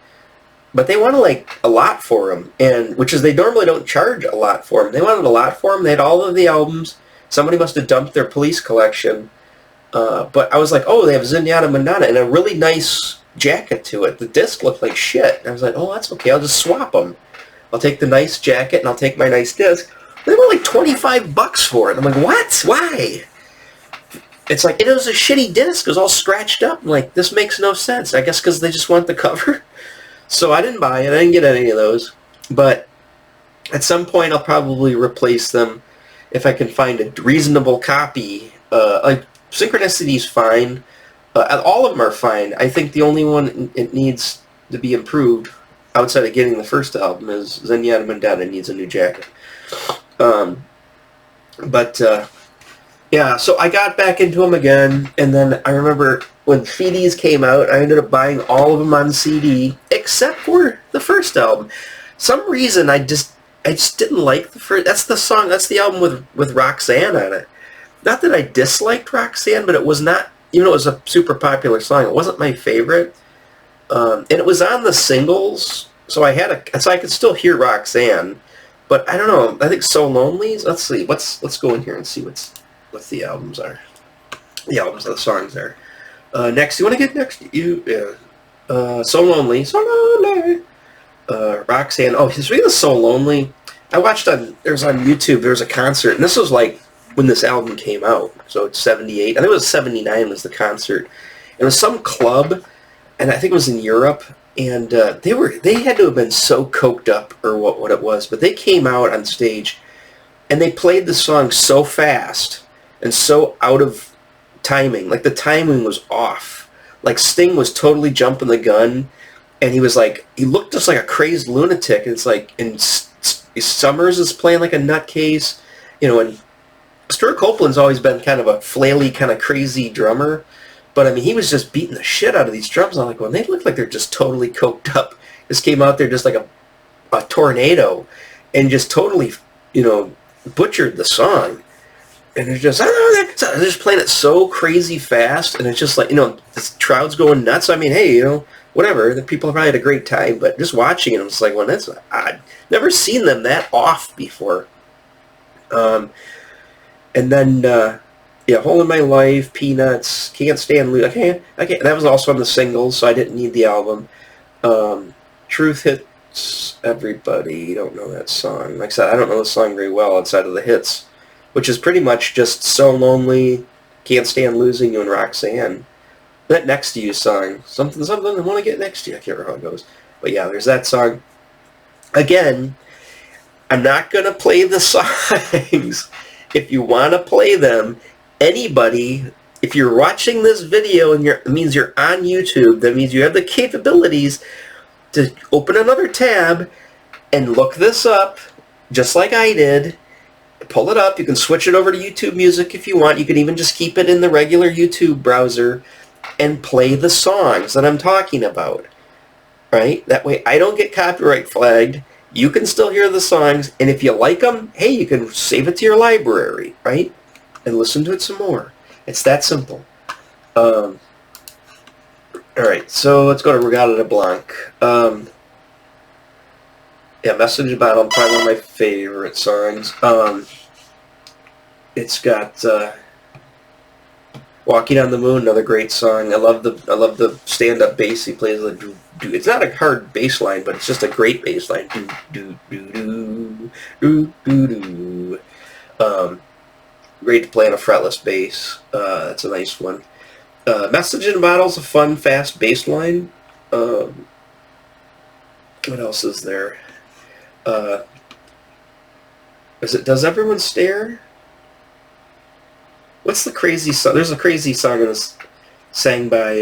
but they wanted like a lot for them, and which is they normally don't charge a lot for them. They wanted a lot for them. They had all of the albums. Somebody must have dumped their Police collection, but I was like, oh, they have Zenyatta Mondatta and a really nice jacket to it. The disc looked like shit. And I was like, oh, that's okay. I'll just swap them. I'll take the nice jacket and I'll take my nice disc. They were like $25 for it. I'm like, what? Why? It's like, it was a shitty disc. It was all scratched up. I'm like, this makes no sense. I guess because they just want the cover. So I didn't buy it. I didn't get any of those. But at some point, I'll probably replace them. if I can find a reasonable copy. Like Synchronicity's fine. All of them are fine. I think the only one it needs to be improved, outside of getting the first album, is Zenyatta Mondatta needs a new jacket. Yeah, so I got back into them again, and then I remember when CDs came out, I ended up buying all of them on CD, except for the first album. Some reason I just didn't like the first. That's the album with Roxanne on it. Not that I disliked Roxanne, but it was not, even though it was a super popular song, it wasn't my favorite. And it was on the singles, so I could still hear Roxanne, but I don't know. I think So Lonely. Let's see. Let's go in here and see what the albums are. The albums of the songs are. Next, you want to get next? So Lonely. So Lonely. Roxanne. Oh, speaking of So Lonely, I watched on YouTube. There was a concert, and this was like when this album came out. So it's 78. I think it was 79 was the concert. It was some club, and I think it was in Europe. And they had to have been so coked up, or what it was. But they came out on stage, and they played the song so fast and so out of timing. Like the timing was off. Like Sting was totally jumping the gun, and he looked just like a crazed lunatic. And it's like, and Summers is playing like a nutcase, and Stuart Copeland's always been kind of a flaily, kind of crazy drummer. But, I mean, he was just beating the shit out of these drums. I'm like, well, they look like they're just totally coked up. Just came out there just like a tornado and just totally, butchered the song. And they're just, they're just playing it so crazy fast. And it's just like, this crowd's going nuts. I mean, hey, whatever. The people probably had a great time. But just watching it, I was like, well, that's odd. Never seen them that off before. And then... yeah, Hole in My Life, Peanuts, Can't Stand Lose. I can't. That was also on the singles, so I didn't need the album. Truth Hits Everybody. Don't know that song. Like I said, I don't know the song very well outside of the hits, which is pretty much just So Lonely, Can't Stand Losing You, and Roxanne. That Next to You song. Something, I want to get next to you. I can't remember how it goes. But yeah, there's that song. Again, I'm not going to play the songs. If you want to play them, anybody, if you're watching this video and it means you're on YouTube, that means you have the capabilities to open another tab and look this up, just like I did. Pull it up. You can switch it over to YouTube Music if you want. You can even just keep it in the regular YouTube browser and play the songs that I'm talking about. Right? That way I don't get copyright flagged. You can still hear the songs, and if you like them, hey, you can save it to your library, right? And listen to it some more. It's that simple. Alright, so let's go to Reggatta de Blanc. Yeah, Message Battle, probably one of my favorite songs. It's got Walking on the Moon, another great song. I love the stand-up bass he plays. It's not a hard bass line, but it's just a great bass line. Great to play on a fretless bass. That's a nice one. Message in a Bottle's a fun, fast bass line. What else is there? Does Everyone Stare? What's the crazy song? There's a crazy song in this, sang by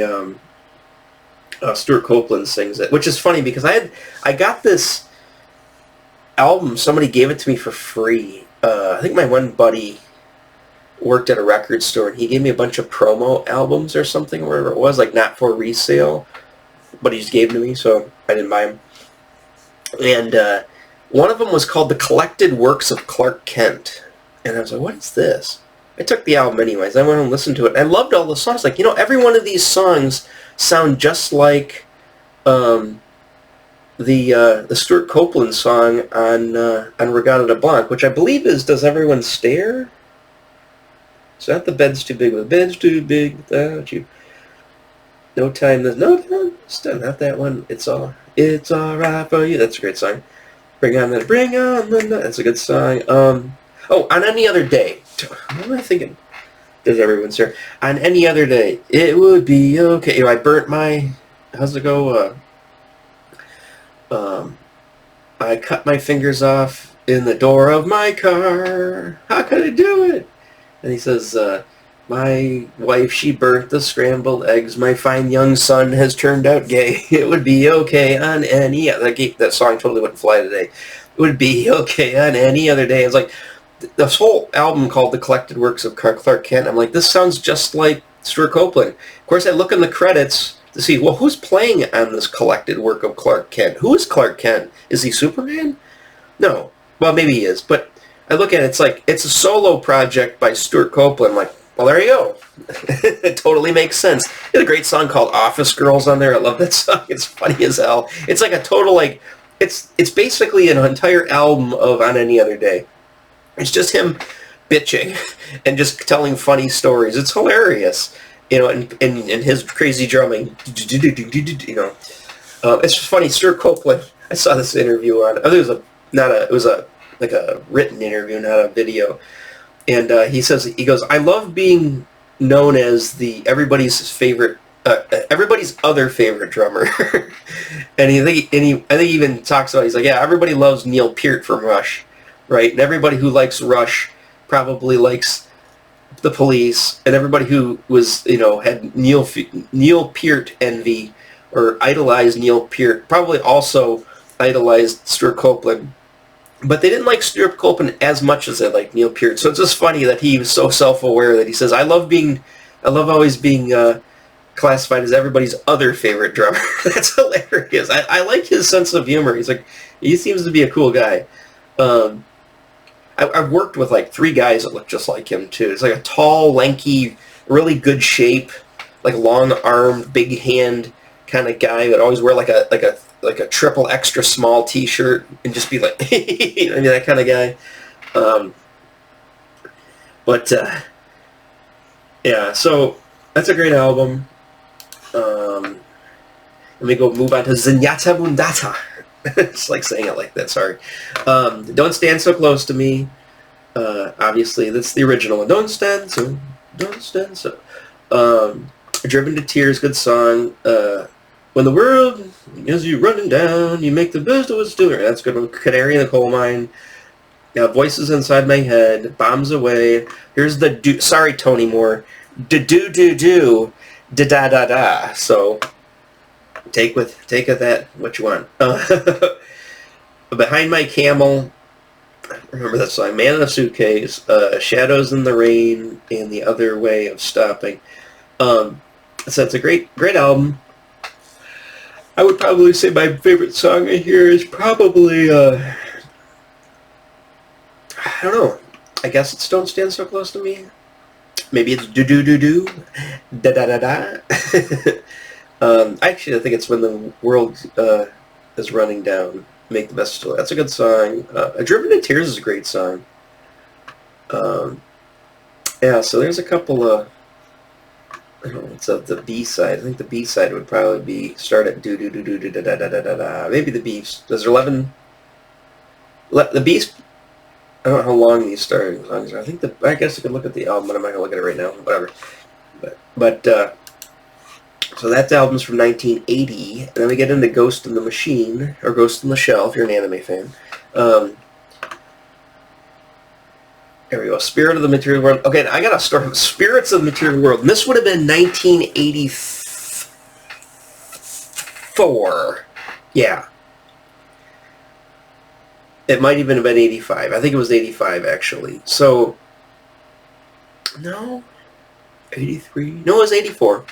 Stuart Copeland sings it, which is funny because I got this album. Somebody gave it to me for free. I think my one buddy worked at a record store, and he gave me a bunch of promo albums or something, or whatever it was, like not for resale, but he just gave them to me, so I didn't buy them. And one of them was called The Collected Works of Clark Kent, and I was like, what is this? I took the album anyways. I went and listened to it. I loved all the songs. Like, every one of these songs sound just like the Stuart Copeland song on Reggatta de Blanc, which I believe is Does Everyone Stare? Is that The Bed's Too Big? The bed's too big without you. No time. No, still not that one. It's alright for you. That's a great song. Bring on the night. That's a good song. Oh, On Any Other Day. What am I thinking? Does Everyone Stare? On Any Other Day, it would be okay. I burnt my... How's it go? I cut my fingers off in the door of my car. How could I do it? And he says, my wife, she burnt the scrambled eggs. My fine young son has turned out gay. It would be okay on any other day. That song totally wouldn't fly today. It would be okay on any other day. It's like this whole album called The Collected Works of Clark Kent. I'm like, this sounds just like Stuart Copeland. Of course, I look in the credits to see, well, who's playing on this collected work of Clark Kent? Who is Clark Kent? Is he Superman? No. Well, maybe he is, but I look at it, it's like, it's a solo project by Stuart Copeland. I'm like, well, there you go. It totally makes sense. He had a great song called Office Girls on there. I love that song. It's funny as hell. It's like a total, like, it's basically an entire album of On Any Other Day. It's just him bitching and just telling funny stories. It's hilarious. You know, and his crazy drumming. You know. It's just funny. Stuart Copeland, I saw this interview on, I think it was like a written interview, not a video. And he goes, I love being known as everybody's other favorite drummer. And I think he even talks about, he's like, yeah, everybody loves Neil Peart from Rush, right? And everybody who likes Rush probably likes the Police, and everybody who was, you know, had Neil Peart envy or idolized Neil Peart probably also idolized Stuart Copeland. But they didn't like Stuart Copeland as much as they liked Neil Peart. So it's just funny that he was so self-aware that he says, I love always being classified as everybody's other favorite drummer. That's hilarious. I like his sense of humor. He seems to be a cool guy. I've worked with like 3 guys that look just like him too. It's like a tall, lanky, really good shape, like long-armed, big hand kind of guy that always wear like a triple extra small T-shirt and just be like, I mean, that kind of guy. Yeah, so that's a great album. Let me move on to Zenyatta Mundata. It's like saying it like that, sorry. Don't Stand So Close to Me. Obviously, that's the original one. Don't Stand So. Driven to Tears, good song. When the world is you running down, you make the best of what's doing. That's a good one. Canary in the Coal Mine. Voices Inside My Head. Bombs Away. Here's the sorry, Tony Moore. Do da da da. So take of that what you want. Behind My Camel. Remember that song. Man in a Suitcase. Shadows in the Rain, and The Other Way of Stopping. So it's a great album. I would probably say my favorite song in here is probably, I don't know. I guess it's Don't Stand So Close to Me. Maybe it's do da da da da. Actually, I think it's When the World is Running Down. Make the Best of It. That's a good song. Driven to Tears is a great song. Yeah, so there's a couple of, I don't know, it's the B-side. I think the B-side would probably be start at do da da da da da da. Maybe the B. Does there 11? The B. I don't know how long these starting songs are. I guess I could look at the album, but I'm not gonna look at it right now. Whatever. But so that album's from 1980, and then we get into Ghost in the Machine, or Ghost in the Shell, if you're an anime fan. There we go. Spirit of the Material World. Okay, I got to start with Spirits of the Material World. And this would have been 1984. Yeah. It might even have been 85. I think it was 85, actually. So, no. 83? No, it was 84.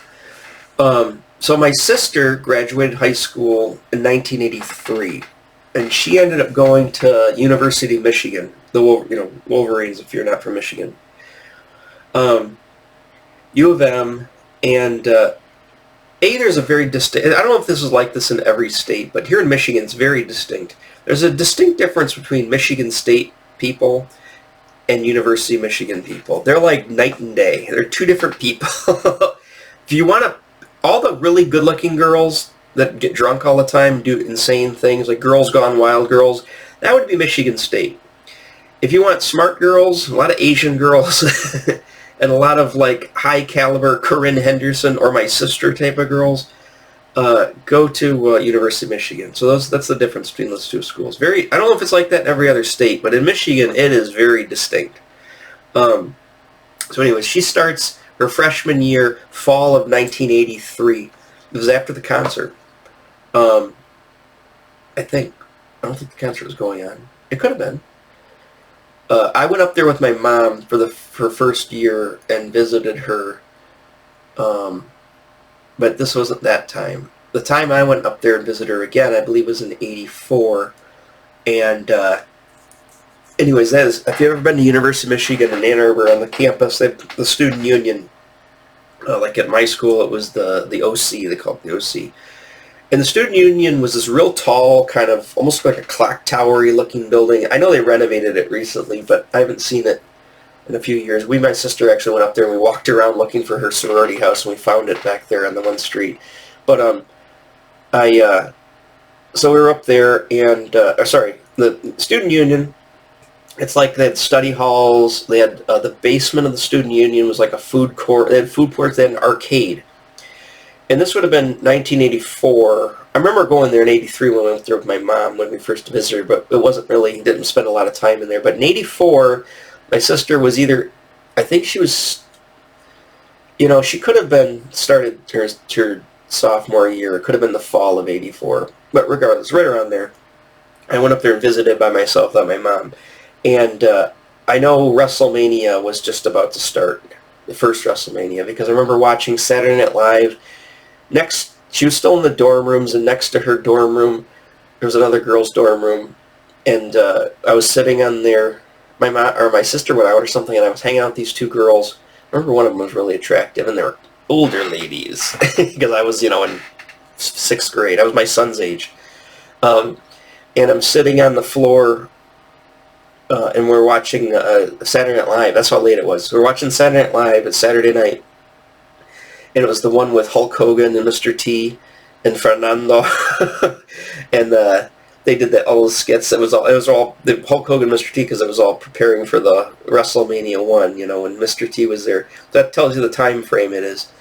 So my sister graduated high school in 1983. And she ended up going to University of Michigan, Wolverines, if you're not from Michigan. U of M, and there's a very distinct, I don't know if this is like this in every state, but here in Michigan it's very distinct. There's a distinct difference between Michigan State people and University of Michigan people. They're like night and day. They're 2 different people. If you want to, all the really good-looking girls that get drunk all the time, do insane things, like Girls Gone Wild girls, that would be Michigan State. If you want smart girls, a lot of Asian girls, and a lot of like high-caliber Corinne Henderson or my sister type of girls, go to University of Michigan. So that's the difference between those two schools. I don't know if it's like that in every other state, but in Michigan it is very distinct. So anyways, she starts her freshman year, fall of 1983. It was after the concert. I don't think the concert was going on. It could have been. I went up there with my mom for her first year and visited her. But this wasn't that time. The time I went up there and visited her again, I believe, was in '84. And anyways, if you've ever been to University of Michigan in Ann Arbor on the campus, they have the student union. Like at my school, it was the OC. They called it the OC. And the student union was this real tall, kind of almost like a clock tower-y looking building. I know they renovated it recently, but I haven't seen it in a few years. My sister actually went up there and we walked around looking for her sorority house, and we found it back there on the one street. But so we were up there, and the student union. It's like they had study halls. They had the basement of the student union was like a food court. They had food courts. They had an arcade. And this would have been 1984. I remember going there in '83 when I went there with my mom when we first visited her, but it wasn't really, didn't spend a lot of time in there. But in '84, my sister was I think she was, she could have been started her sophomore year. It could have been the fall of '84. But regardless, right around there, I went up there and visited by myself without my mom. And I know WrestleMania was just about to start, the first WrestleMania, because I remember watching Saturday Night Live. She was still in the dorm rooms, and next to her dorm room, there was another girl's dorm room, and I was sitting on there. My mom or my sister went out or something, and I was hanging out with these two girls. I remember one of them was really attractive, and they were older ladies, because I was, in 6th grade. I was my son's age. And I'm sitting on the floor, and we're watching Saturday Night Live. That's how late it was. So we're watching Saturday Night Live. It's Saturday night. And it was the one with Hulk Hogan and Mr. T and Fernando. And they did all the skits. It was all the Hulk Hogan and Mr. T, because it was all preparing for the WrestleMania 1, when Mr. T was there. That tells you the time frame it is.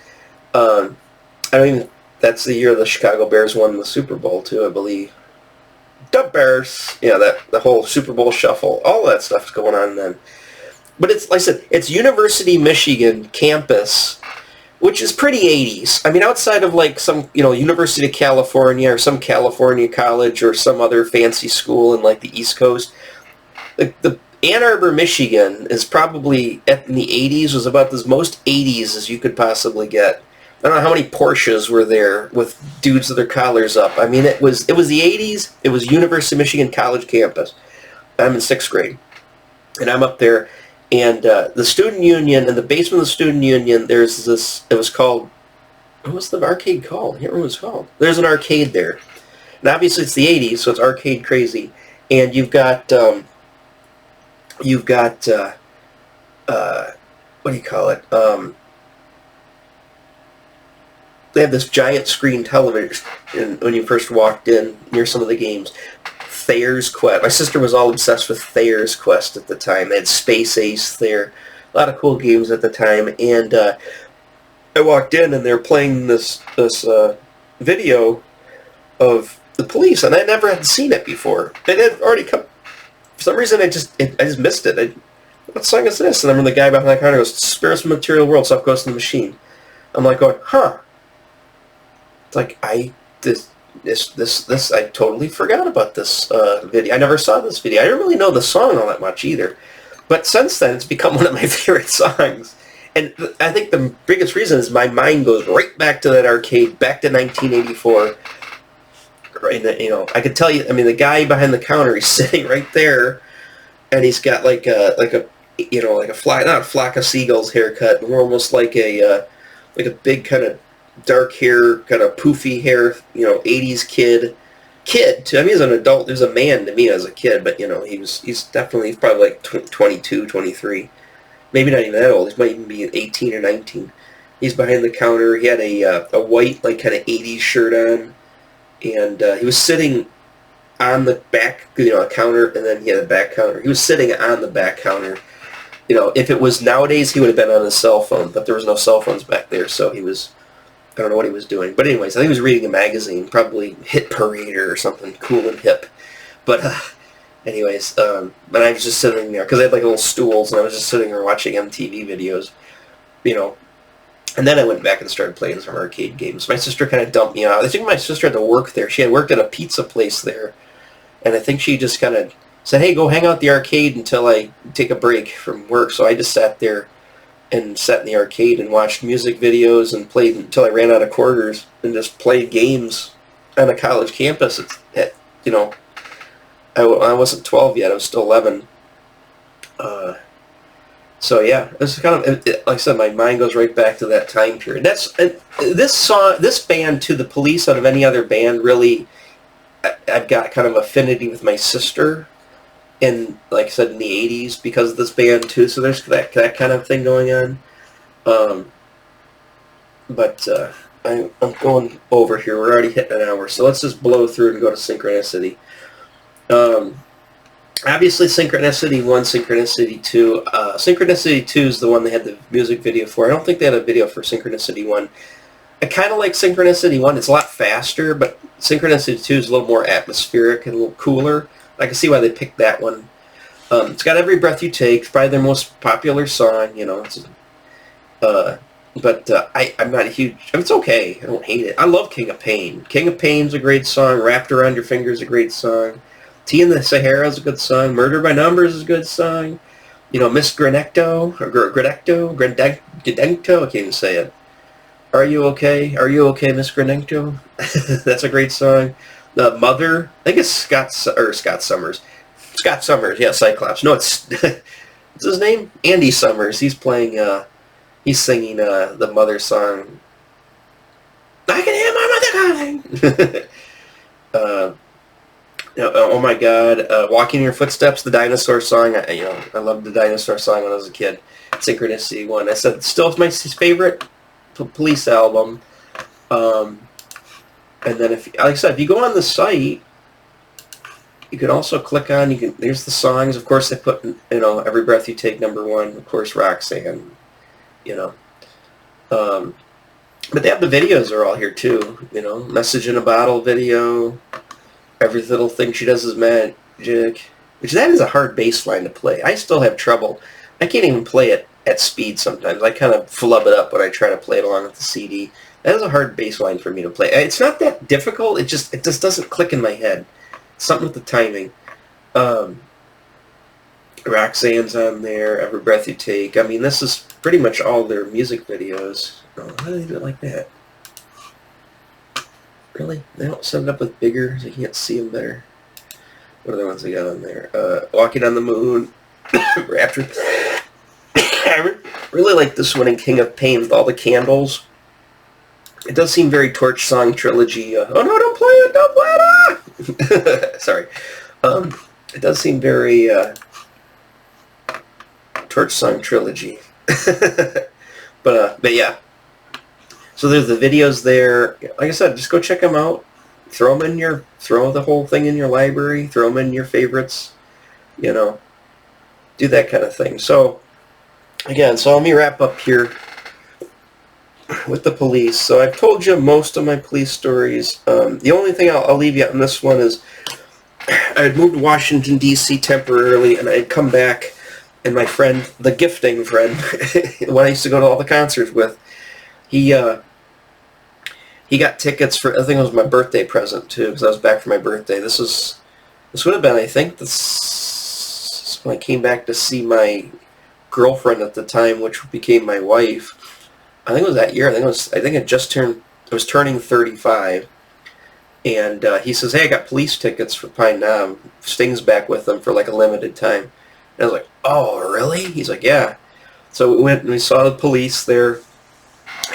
That's the year the Chicago Bears won the Super Bowl too, I believe. The Bears. Yeah, the whole Super Bowl shuffle. All that stuff's going on then. But it's, like I said, it's University of Michigan campus, which is pretty 80s. I mean, outside of like some, University of California or some California college or some other fancy school in like the East Coast, the Ann Arbor, Michigan is probably, in the 80s, was about as most 80s as you could possibly get. I don't know how many Porsches were there with dudes with their collars up. I mean, it was the 80s. It was University of Michigan College campus. I'm in 6th grade, and I'm up there. And the student union, in the basement of the student union, there's this, it was called, what was the arcade called? I can't remember what it was called. There's an arcade there. And obviously it's the 80s, so it's arcade crazy. And you've got what do you call it? They have this giant screen television when you first walked in near some of the games. Thayer's Quest. My sister was all obsessed with Thayer's Quest at the time. They had Space Ace there. A lot of cool games at the time. And I walked in and they were playing this video of the police, and I never had seen it before. It had already come. For some reason, I just missed it. What song is this? And I remember the guy behind the counter goes, "Spirits from Material World, Stuff Goes to the Machine." I'm like going, huh. It's like, I totally forgot about this video. I never saw this video. I didn't really know the song all that much either. But since then, it's become one of my favorite songs. And I think the biggest reason is my mind goes right back to that arcade, back to 1984. Right, I could tell you, I mean, the guy behind the counter, he's sitting right there, and he's got like a not a flock of seagulls haircut, more almost like a big kind of dark hair, kind of poofy hair, 80s kid. To, I mean, he's an adult, he was a man to me as a kid, but, he's probably like 22, 23. Maybe not even that old, he might even be 18 or 19. He's behind the counter, he had a white, like, kind of 80s shirt on, and he was sitting on the back, counter, and then he had a back counter. He was sitting on the back counter. If it was nowadays, he would have been on his cell phone, but there was no cell phones back there, so he was I don't know what he was doing. But anyways, I think he was reading a magazine, probably Hit Parader or something cool and hip. But anyways, and I was just sitting there, because I had like little stools, and I was just sitting there watching MTV videos, you know. And then I went back and started playing some arcade games. My sister kind of dumped me out. I think my sister had to work there. She had worked at a pizza place there. And I think she just kind of said, hey, go hang out at the arcade until I take a break from work. So I just sat there and sat in the arcade and watched music videos and played until I ran out of quarters and just played games on a college campus. You know, I wasn't 12 yet. I was still 11. So yeah, this is kind of, like I said, my mind goes right back to that time period. This band, to the Police, out of any other band, really, I've got kind of affinity with my sister, in, like I said, in the 80s because of this band too. So there's that kind of thing going on. But I'm going over here. We're already hitting an hour, so let's just blow through and go to Synchronicity. Obviously, Synchronicity 1, Synchronicity 2. Synchronicity 2 is the one they had the music video for. I don't think they had a video for Synchronicity 1. I kind of like Synchronicity 1. It's a lot faster, but Synchronicity 2 is a little more atmospheric and a little cooler. I can see why they picked that one. It's got Every Breath You Take. It's probably their most popular song, you know. I'm not a huge... I mean, it's okay. I don't hate it. I love King of Pain. King of Pain's a great song. Wrapped Around Your Finger is a great song. Tea in the Sahara is a good song. Murder by Numbers is a good song. You know, Miss Grenecto, or Grenecto, I can't even say it. Are You Okay? Are You Okay, Miss Grenecto? That's a great song. The Mother, I think it's Scott Summers. Scott Summers, yeah, Cyclops. No, it's what's his name? Andy Summers. He's playing. He's singing the Mother song. I can hear my mother calling. Oh my God! Walking in Your Footsteps, the Dinosaur song. I loved the Dinosaur song when I was a kid. Synchronicity 1. I said still it's my favorite Police album. And then like I said, if you go on the site, you can also click on. There's the songs. Of course, they put Every Breath You Take #1. Of course, Roxanne. You know. But they have the videos are all here too. You know, Message in a Bottle video. Every Little Thing She Does Is Magic, which that is a hard bass line to play. I still have trouble. I can't even play it at speed sometimes. I kind of flub it up when I try to play it along with the CD. That is a hard bass line for me to play. It's not that difficult. It just doesn't click in my head. Something with the timing. Roxanne's on there. Every Breath You Take. I mean, this is pretty much all their music videos. Oh, how do they do it like that? Really? They don't set it up with bigger, so you can't see them better. What are the ones they got on there? Walking on the Moon. Rapture. I really like this one in King of Pain with all the candles. It does seem very Torch Song Trilogy. Oh no, don't play it! Don't play it! Sorry. It does seem very Torch Song Trilogy. But yeah. So there's the videos there. Like I said, just go check them out. Throw the whole thing in your library. Throw them in your favorites. You know, do that kind of thing. So again, let me wrap up here with the Police. So I've told you most of my Police stories. The only thing I'll leave you on this one is I had moved to Washington, D.C. temporarily, and I had come back, and my friend, the gifting friend, the one I used to go to all the concerts with, he got tickets for, I think it was my birthday present too, because I was back for my birthday. This would have been, I think, this when I came back to see my girlfriend at the time, which became my wife. I think it was that year. I was turning 35, and he says, "Hey, I got Police tickets for Pine Knob. Sting's back with them for like a limited time." And I was like, "Oh, really?" He's like, "Yeah." So we went and we saw the Police there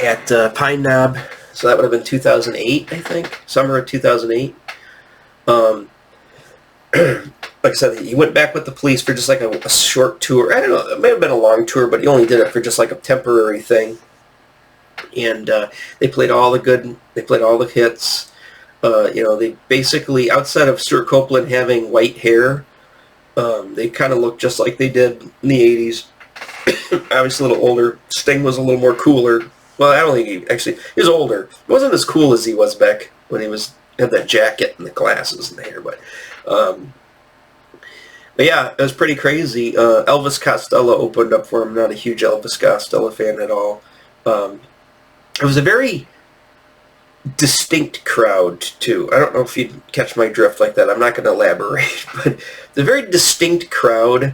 at Pine Knob. So that would have been 2008, I think, summer of 2008. Like I said, he went back with the Police for just like a short tour. I don't know, it may have been a long tour, but he only did it for just like a temporary thing. And they played all the hits. They basically, outside of Stuart Copeland having white hair, they kind of looked just like they did in the 80s. Obviously a little older. Sting was a little more cooler. Well, I don't think he was older. He wasn't as cool as he was back when he had that jacket and the glasses and the hair, but yeah, it was pretty crazy. Elvis Costello opened up for him. Not a huge Elvis Costello fan at all. It was a very distinct crowd, too. I don't know if you'd catch my drift like that. I'm not going to elaborate, but the very distinct crowd,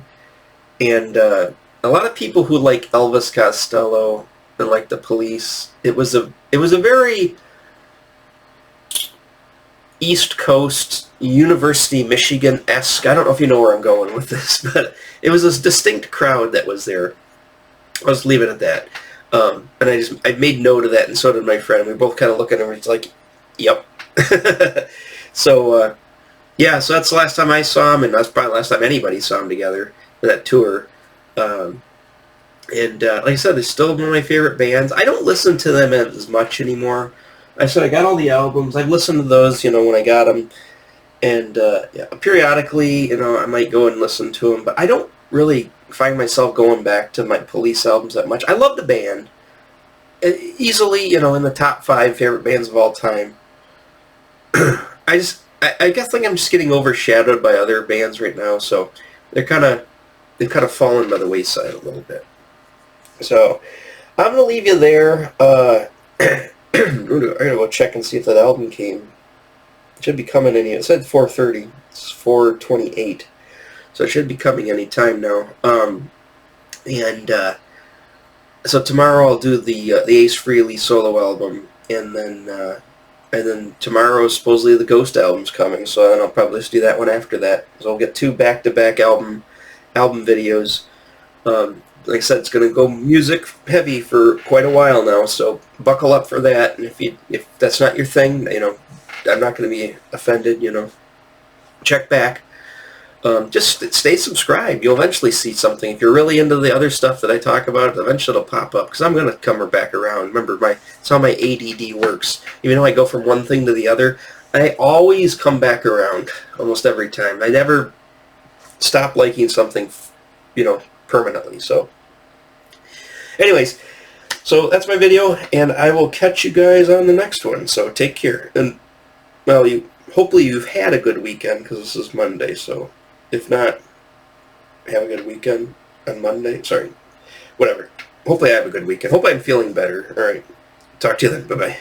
and a lot of people who like Elvis Costello and like the Police. It was a very East Coast, University Michigan-esque. I don't know if you know where I'm going with this, but it was this distinct crowd that was there. I'll just leave it at that. And I made note of that, and so did my friend. We both kind of look at him, and it's like, yep. So, yeah, so that's the last time I saw him, and that's probably the last time anybody saw him together for that tour. And like I said, they're still one of my favorite bands. I don't listen to them as much anymore. I said I got all the albums. I've listened to those, when I got them. And yeah, periodically, I might go and listen to them. But I don't really find myself going back to my Police albums that much. I love the band. Easily, in the top 5 favorite bands of all time. I guess I'm just getting overshadowed by other bands right now. So they've kind of fallen by the wayside a little bit. So I'm going to leave you there. I'm going to go check and see if that album came. It should be coming any. It said 4:30. It's 4:28. So it should be coming any time now. So tomorrow I'll do the Ace Frehley solo album, and then tomorrow supposedly the Ghost album's coming. So then I'll probably just do that one after that. So I'll get 2 back-to-back album videos. Like I said, it's going to go music heavy for quite a while now, so buckle up for that. And if that's not your thing, I'm not going to be offended. Check back. Just stay subscribed. You'll eventually see something. If you're really into the other stuff that I talk about, eventually it'll pop up, because I'm going to come back around. Remember, it's how my ADD works. Even though I go from one thing to the other, I always come back around almost every time. I never stop liking something, permanently. So anyways, so that's my video, and I will catch you guys on the next one. So take care, and well, hopefully you've had a good weekend, because this is Monday. So if not, have a good weekend on Monday. Sorry, whatever. Hopefully I have a good weekend. Hopefully I'm feeling better. All right, talk to you then. Bye bye.